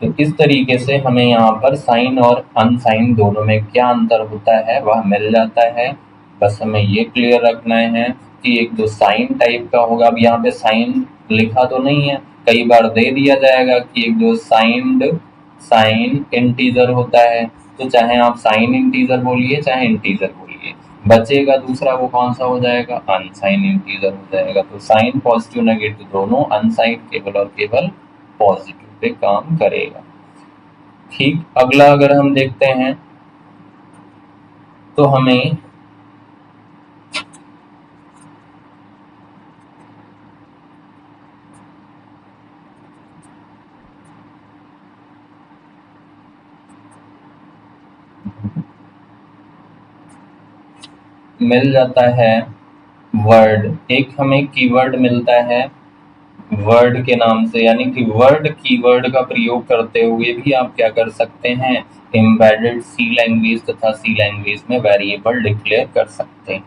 तो इस तरीके से हमें यहाँ पर साइन और अनसाइन दोनों में क्या अंतर होता है वह मिल जाता है। बस हमें ये क्लियर रखना है कि एक जो साइन टाइप का होगा, अब यहाँ पे साइन लिखा तो नहीं है, कई बार दे दिया जाएगा कि एक जो साइन इंटीजर होता है, तो चाहे आप साइन इंटीजर बोलिए चाहे इंटीजर बोलिए, बचेगा दूसरा, वो कौन सा हो जाएगा, अनसाइन इंटीजर हो जाएगा। तो साइन पॉजिटिव नेगेटिव दोनों, अनसाइन केवल और केवल पॉजिटिव पे काम करेगा। ठीक, अगला अगर हम देखते हैं तो हमें मिल जाता है वर्ड, एक हमें कीवर्ड मिलता है वर्ड के नाम से, यानी कि वर्ड कीवर्ड का प्रयोग करते हुए भी आप क्या कर सकते हैं, एम्बेडेड सी लैंग्वेज तथा सी लैंग्वेज में वेरिएबल डिक्लेयर कर सकते हैं।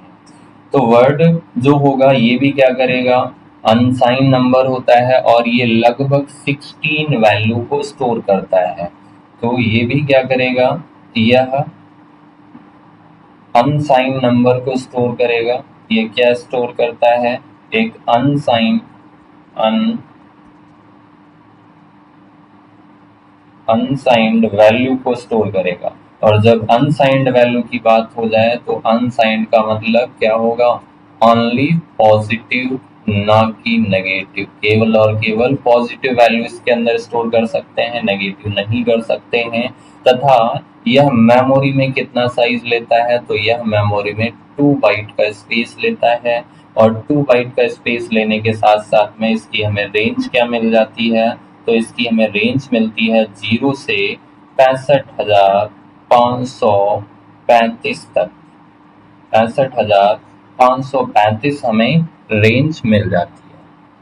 तो वर्ड जो होगा ये भी क्या करेगा, अनसाइन नंबर होता है और ये लगभग 16 वैल्यू को स्टोर करता है। तो ये भी क्या करेगा, यह अनसाइन नंबर को स्टोर करेगा। ये क्या स्टोर करता है, एक अनसाइंड वैल्यू को स्टोर करेगा। और जब अनसाइंड वैल्यू की बात हो जाए तो अनसाइंड का मतलब क्या होगा, ओनली पॉजिटिव, ना कि नेगेटिव। केवल और केवल पॉजिटिव वैल्यू इसके अंदर स्टोर कर सकते हैं, नेगेटिव नहीं कर सकते हैं। तथा यह मेमोरी में कितना साइज लेता है, तो यह मेमोरी में 2 बाइट का स्पेस लेता है। और 2 बाइट का स्पेस लेने के साथ साथ में इसकी हमें रेंज क्या मिल जाती है, तो इसकी हमें रेंज मिलती है 0 से 65,535 तक। 65,535 हमें रेंज मिल जाती है।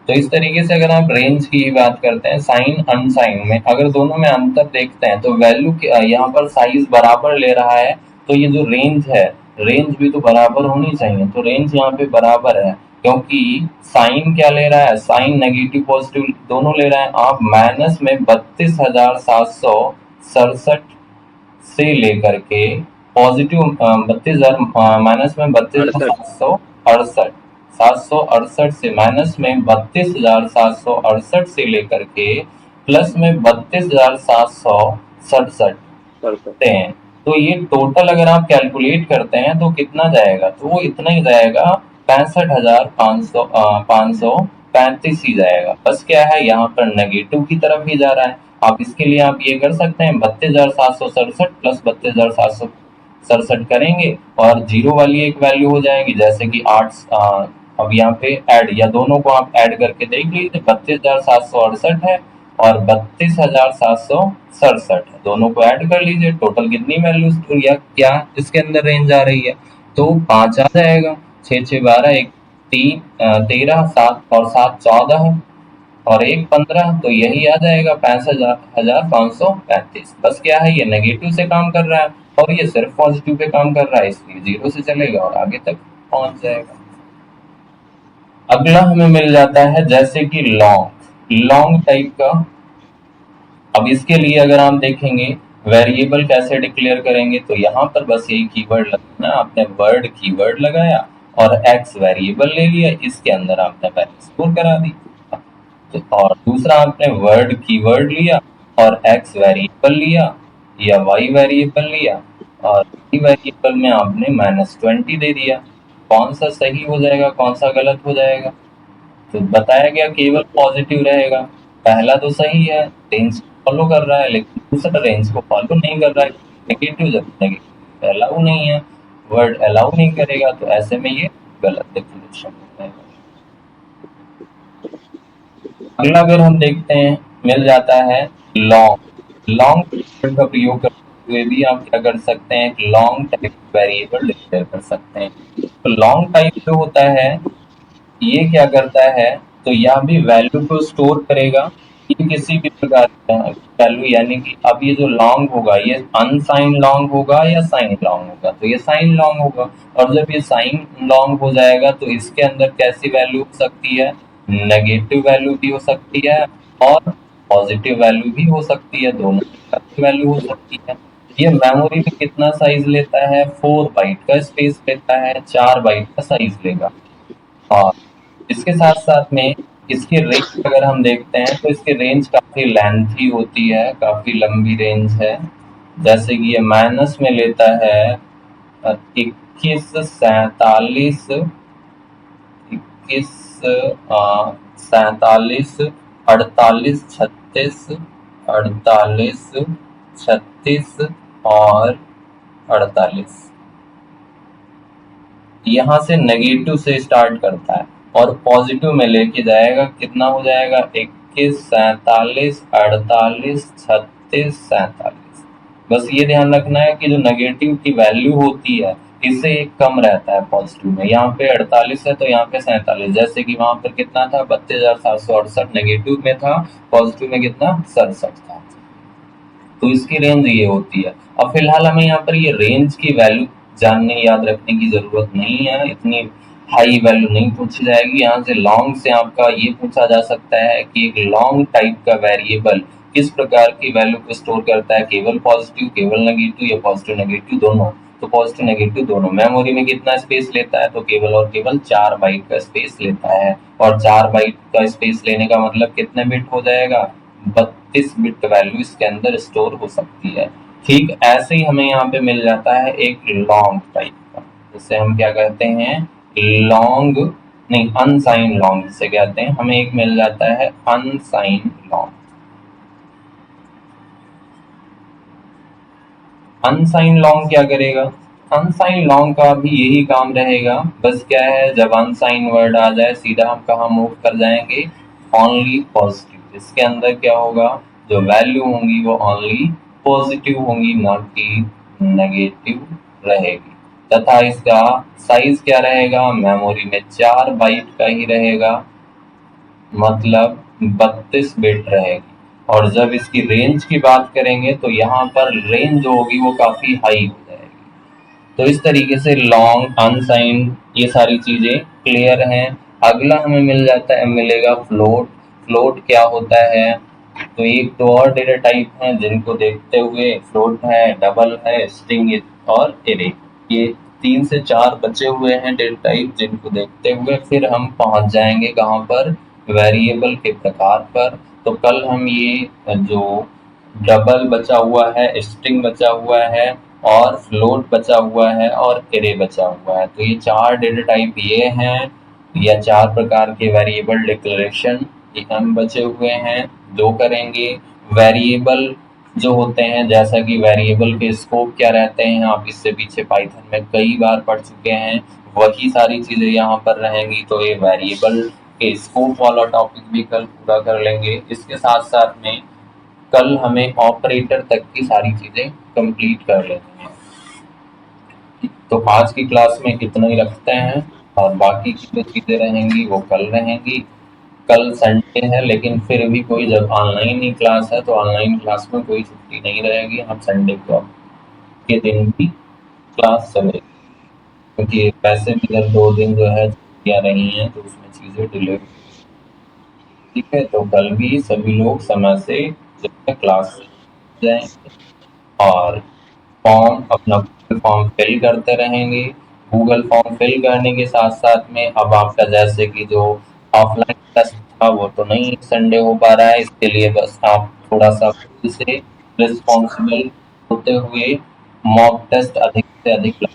तो इस तरीके से अगर आप रेंज की ही बात करते हैं साइन अनसाइन में, अगर दोनों में अंतर देखते हैं तो वैल्यू यहाँ पर साइज बराबर ले रहा है, तो ये जो रेंज है, रेंज भी तो बराबर होनी चाहिए, तो रेंज यहाँ पे बराबर है, क्योंकि साइन क्या ले रहा है, साइन नेगेटिव पॉजिटिव दोनों ले रहा है। आप माइनस में 32,767 से लेकर के पॉजिटिव 32,000 माइनस में 32,768, 768 से माइनस में 32,768 से लेकर के प्लस में 32,767 करते हैं, तो ये टोटल अगर आप कैलकुलेट करते हैं तो कितना जाएगा, तो वो इतना ही जाएगा, 65,535 ही जाएगा। बस क्या है, यहाँ पर नेगेटिव की तरफ ही जा रहा है। आप इसके लिए आप ये कर सकते हैं, 32,767 प्लस 32,767 करेंगे और जीरो वाली एक वैल्यू हो जाएगी, जैसे कि 8, अब यहाँ पे ऐड या दोनों को आप ऐड करके देख लीजिए, 32,768 है और 32,767 है, दोनों को ऐड कर लीजिए, टोटल कितनी वैल्यू या क्या इसके अंदर रेंज आ रही है, तो 5 आ जाएगा, 6 6 12, 1 3 13, 7 और 7 14 और 1 15, तो यही आ जाएगा 65,535। बस क्या है, ये नेगेटिव से काम कर रहा है और ये सिर्फ पॉजिटिव पे काम कर रहा है, इसलिए जीरो से चलेगा और आगे तक पहुंच जाएगा। अगला हमें मिल जाता है जैसे कि लॉन्ग टाइप का। अब इसके लिए अगर आप देखेंगे वेरिएबल कैसे डिक्लेयर करेंगे, तो यहाँ पर बस यही कीवर्ड लगाना, आपने वर्ड कीवर्ड लगाया और एक्स वेरिएबल ले लिया, इसके अंदर आपने वैल्यू स्टोर करा दी, तो और दूसरा आपने वर्ड कीवर्ड लिया और एक्स वेरिएबल लिया या वाई वेरिएबल लिया और वाई वेरिएबल में आपने -20 दे दिया। कौन सा सही हो जाएगा, कौन सा गलत हो जाएगा, तो बताया गया केवल पॉजिटिव रहेगा। पहला तो सही है, रेंज फॉलो कर रहा है, लेकिन दूसरा रेंज को फॉलो नहीं कर रहा है, नेगेटिव जब नेगेटिव अलाउ नहीं है, वर्ड अलाउ नहीं करेगा, तो ऐसे में ये गलत डिक्लेरेशन हो जाएगा। अगला अगर हम देखते हैं मिल जाता है लॉन्ग का प्रयोग करते हुए भी आप क्या कर सकते हैं, लॉन्ग टाइप वेरिएबल डिक्लेयर कर सकते हैं। तो लॉन्ग टाइप जो होता है ये क्या करता है, तो यहाँ भी वैल्यू को स्टोर करेगा, ये किसी भी प्रकार का वैल्यू, यानी कि अब ये जो लॉन्ग होगा ये अनसाइन लॉन्ग होगा या साइन लॉन्ग होगा, तो ये साइन लॉन्ग होगा, और जब ये साइन लॉन्ग हो जाएगा तो इसके अंदर कैसी वैल्यू हो सकती है, नेगेटिव वैल्यू भी हो सकती है और पॉजिटिव वैल्यू भी हो सकती है, दोनों वैल्यू हो सकती है। ये मेमोरी में कितना साइज लेता है, 4 बाइट का स्पेस लेता है, 4 बाइट का साइज लेगा। और इसके साथ साथ में इसकी रेंज अगर हम देखते हैं तो इसकी रेंज काफी लेंथी होती है, काफी लंबी रेंज है, जैसे कि ये माइनस में लेता है 21, 47, 21, 47, 48, 36, 48, 36 और 48, यहाँ से नेगेटिव से स्टार्ट करता है और पॉजिटिव में लेके जाएगा, कितना हो जाएगा, 21, 47, 48, 36, 47। बस ये ध्यान रखना है कि जो नेगेटिव की वैल्यू होती है इससे एक कम रहता है पॉजिटिव में, यहाँ पे 48 है तो यहाँ पे 47, जैसे कि वहां पर कितना था, 32,768 नेगेटिव में था, पॉजिटिव में कितना 67 था, तो इसकी रेंज ये होती है। अब फिलहाल हमें यहाँ पर ये रेंज की वैल्यू जानने याद रखने की जरूरत नहीं है, इतनी हाई वैल्यू नहीं पूछी जाएगी। यहाँ से लॉन्ग से आपका ये पूछा जा सकता है कि एक लॉन्ग टाइप का वेरिएबल किस प्रकार की वैल्यू को स्टोर करता है, केवल पॉजिटिव, केवल नेगेटिव या पॉजिटिव नेगेटिव दोनों, तो पॉजिटिव नेगेटिव दोनों। मेमोरी में कितना स्पेस लेता है, तो केवल और केवल 4 बाइट का स्पेस लेता है, और 4 बाइट का स्पेस लेने का मतलब कितने बिट हो जाएगा, 32 बिट वैल्यू इसके अंदर स्टोर हो सकती है। ठीक ऐसे ही हमें यहाँ पे मिल जाता है एक लॉन्ग टाइप का, जिसे हम क्या कहते हैं, लॉन्ग नहीं, अनसाइन लॉन्ग जिसे कहते हैं, हमें एक मिल जाता है अनसाइन लॉन्ग। अनसाइन लॉन्ग क्या करेगा, अनसाइन लॉन्ग का भी यही काम रहेगा, बस क्या है, जब अनसाइन वर्ड आ जाए सीधा हम कहाँ मूव कर जाएंगे, ओनली पॉजिटिव। इसके अंदर क्या होगा, जो वैल्यू होंगी वो ओनली पॉजिटिव होंगी, ना कि नेगेटिव रहेगी, तथा इसका साइज क्या रहेगा, मेमोरी में 4 बाइट का ही रहेगा, मतलब 32 बिट रहेगी। और जब इसकी रेंज की बात करेंगे तो यहाँ पर रेंज जो होगी वो काफ़ी हाई हो जाएगी। तो इस तरीके से लॉन्ग, अनसाइंड, ये सारी चीज़ें क्लियर हैं। अगला हमें मिलेगा फ्लोट। फ्लोट क्या होता है? तो एक दो और डेटा टाइप हैं जिनको देखते हुए फ्लोट है, डबल है, स्ट्रिंग और एरे। ये 3 से 4 बचे हुए हैं डेटा टाइप जिनको देखते हुए फिर हम पहुंच जाएंगे कहाँ पर? वेरिएबल के प्रकार पर। तो कल हम ये जो डबल बचा हुआ है, स्ट्रिंग बचा हुआ है और फ्लोट बचा हुआ है और एरे बचा हुआ है, तो ये 4 डेटा टाइप ये हैं या 4 प्रकार के वेरिएबल डिक्लेरेशन ये हम बचे हुए हैं। 2 करेंगे। वेरिएबल जो होते हैं, जैसा कि वेरिएबल के स्कोप क्या रहते हैं, आप इससे पीछे पाइथन में कई बार पढ़ चुके हैं, वही सारी चीज़ें यहाँ पर रहेंगी। तो ये वेरिएबल के स्कोप वाला टॉपिक भी कल पूरा कर लेंगे। इसके साथ साथ में कल हमें ऑपरेटर तक की सारी चीज़ें कंप्लीट कर लेनी है। तो आज की क्लास में इतना ही रखते हैं और बाकी की जो चीज़ें रहेंगी वो कल रहेंगी। कल संडे है लेकिन फिर भी कोई, जब ऑनलाइन ही क्लास है तो ऑनलाइन क्लास में कोई छुट्टी नहीं रहेगी, हम संडे को के दिन भी क्लास चलेगी, क्योंकि वैसे भी अगर 2 दिन जो है छुट्टियाँ रही हैं तो उसमें चीज़ें डिले। ठीक है, तो कल भी सभी लोग समय से जो है क्लास जाएं और फॉर्म अपना गूगल फॉर्म फिल करते रहेंगे। गूगल फॉर्म फिल करने के साथ साथ में अब आपका जैसे कि जो ऑफलाइन टेस्ट था वो तो नहीं संडे हो पा रहा है, इसके लिए बस आप थोड़ा सा खुद से रिस्पॉन्सिबल होते हुए मॉक टेस्ट अधिक से अधिक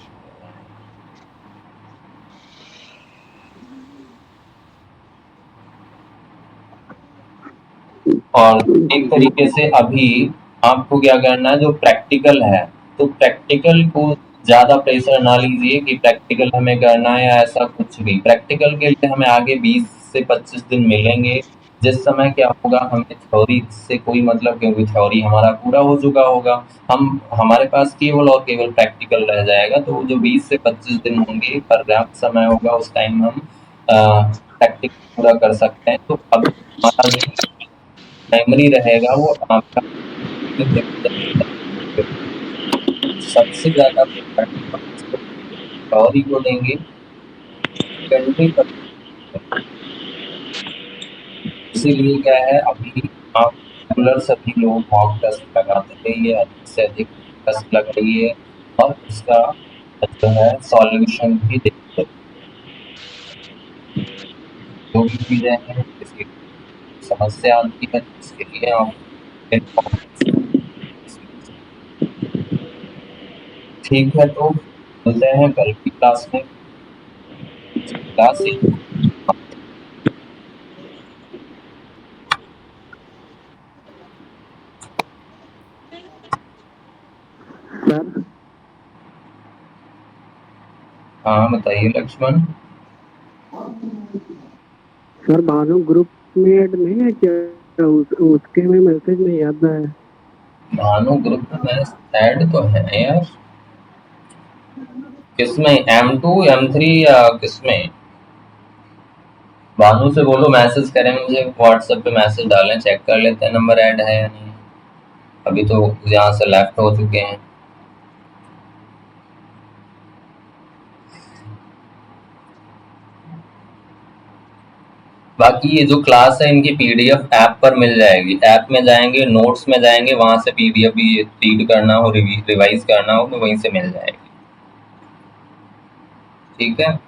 और एक तरीके से अभी आपको क्या करना है, जो प्रैक्टिकल है तो प्रैक्टिकल को ज़्यादा प्रेशर ना लीजिए कि प्रैक्टिकल हमें करना है या ऐसा कुछ भी। प्रैक्टिकल के लिए हमें आगे 20 से 25 दिन मिलेंगे, जिस समय क्या होगा हमें थ्योरी से कोई मतलब, क्योंकि थ्योरी हमारा पूरा हो चुका होगा, हम हमारे पास केवल और केवल प्रैक्टिकल रह जाएगा। तो जो 20 से 25 दिन होंगे पर्याप्त समय होगा, उस टाइम हम प्रैक्टिकल पूरा कर सकते हैं। तो अब हमारा जो प्राइमरी रहेगा वो आपका सबसे ज़्यादा थ्योरी को देंगे 20%। इसीलिए क्या है, अभी आप रेगुलर सभी लोग मॉक टेस्ट लगाते रहिए, अधिक से अधिक टेस्ट लगाइए और उसका जो है सॉल्यूशन भी देखते रहिए। जो भी चीज़ें हैं, किसी समस्या आती है तो इसके लिए आप इन्फॉर्म कर सकते हैं। ठीक है, तो मिलते हैं कल की क्लास में। क्लास सर हाँ बताइए लक्ष्मण। सर भानु ग्रुप में ऐड नहीं है क्या? उसके में मैसेज नहीं आता है। भानु ग्रुप में ऐड तो है यार। किसमें? M2 M3 या किसमें? भानु से बोलो मैसेज करें मुझे, व्हाट्सएप पे मैसेज डालें, चेक कर लेते हैं नंबर ऐड है या नहीं। अभी तो यहाँ से लेफ्ट हो चुके हैं। बाकी ये जो क्लास है इनकी पीडीएफ ऐप पर मिल जाएगी। ऐप में जाएंगे, नोट्स में जाएंगे, वहां से पीडीएफ भी रीड करना हो, रिवाइज करना हो तो वहीं से मिल जाएगी। ठीक है।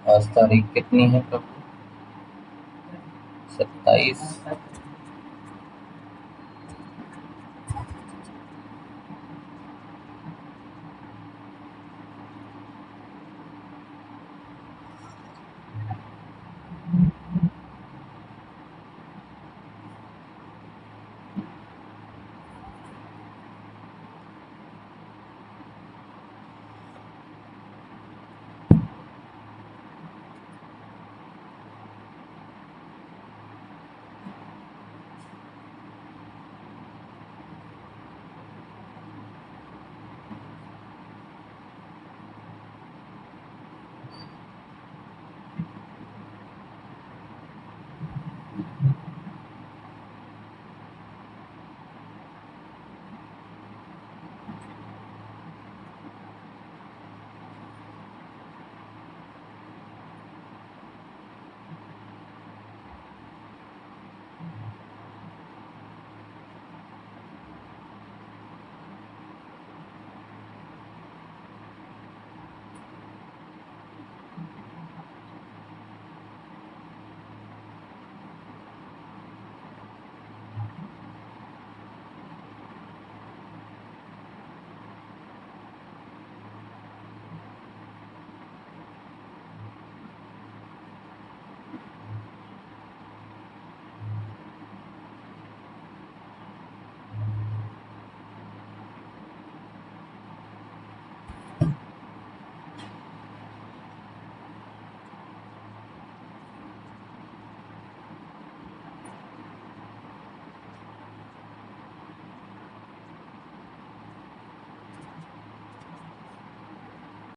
आज तारीख कितनी है प्रभु? 27।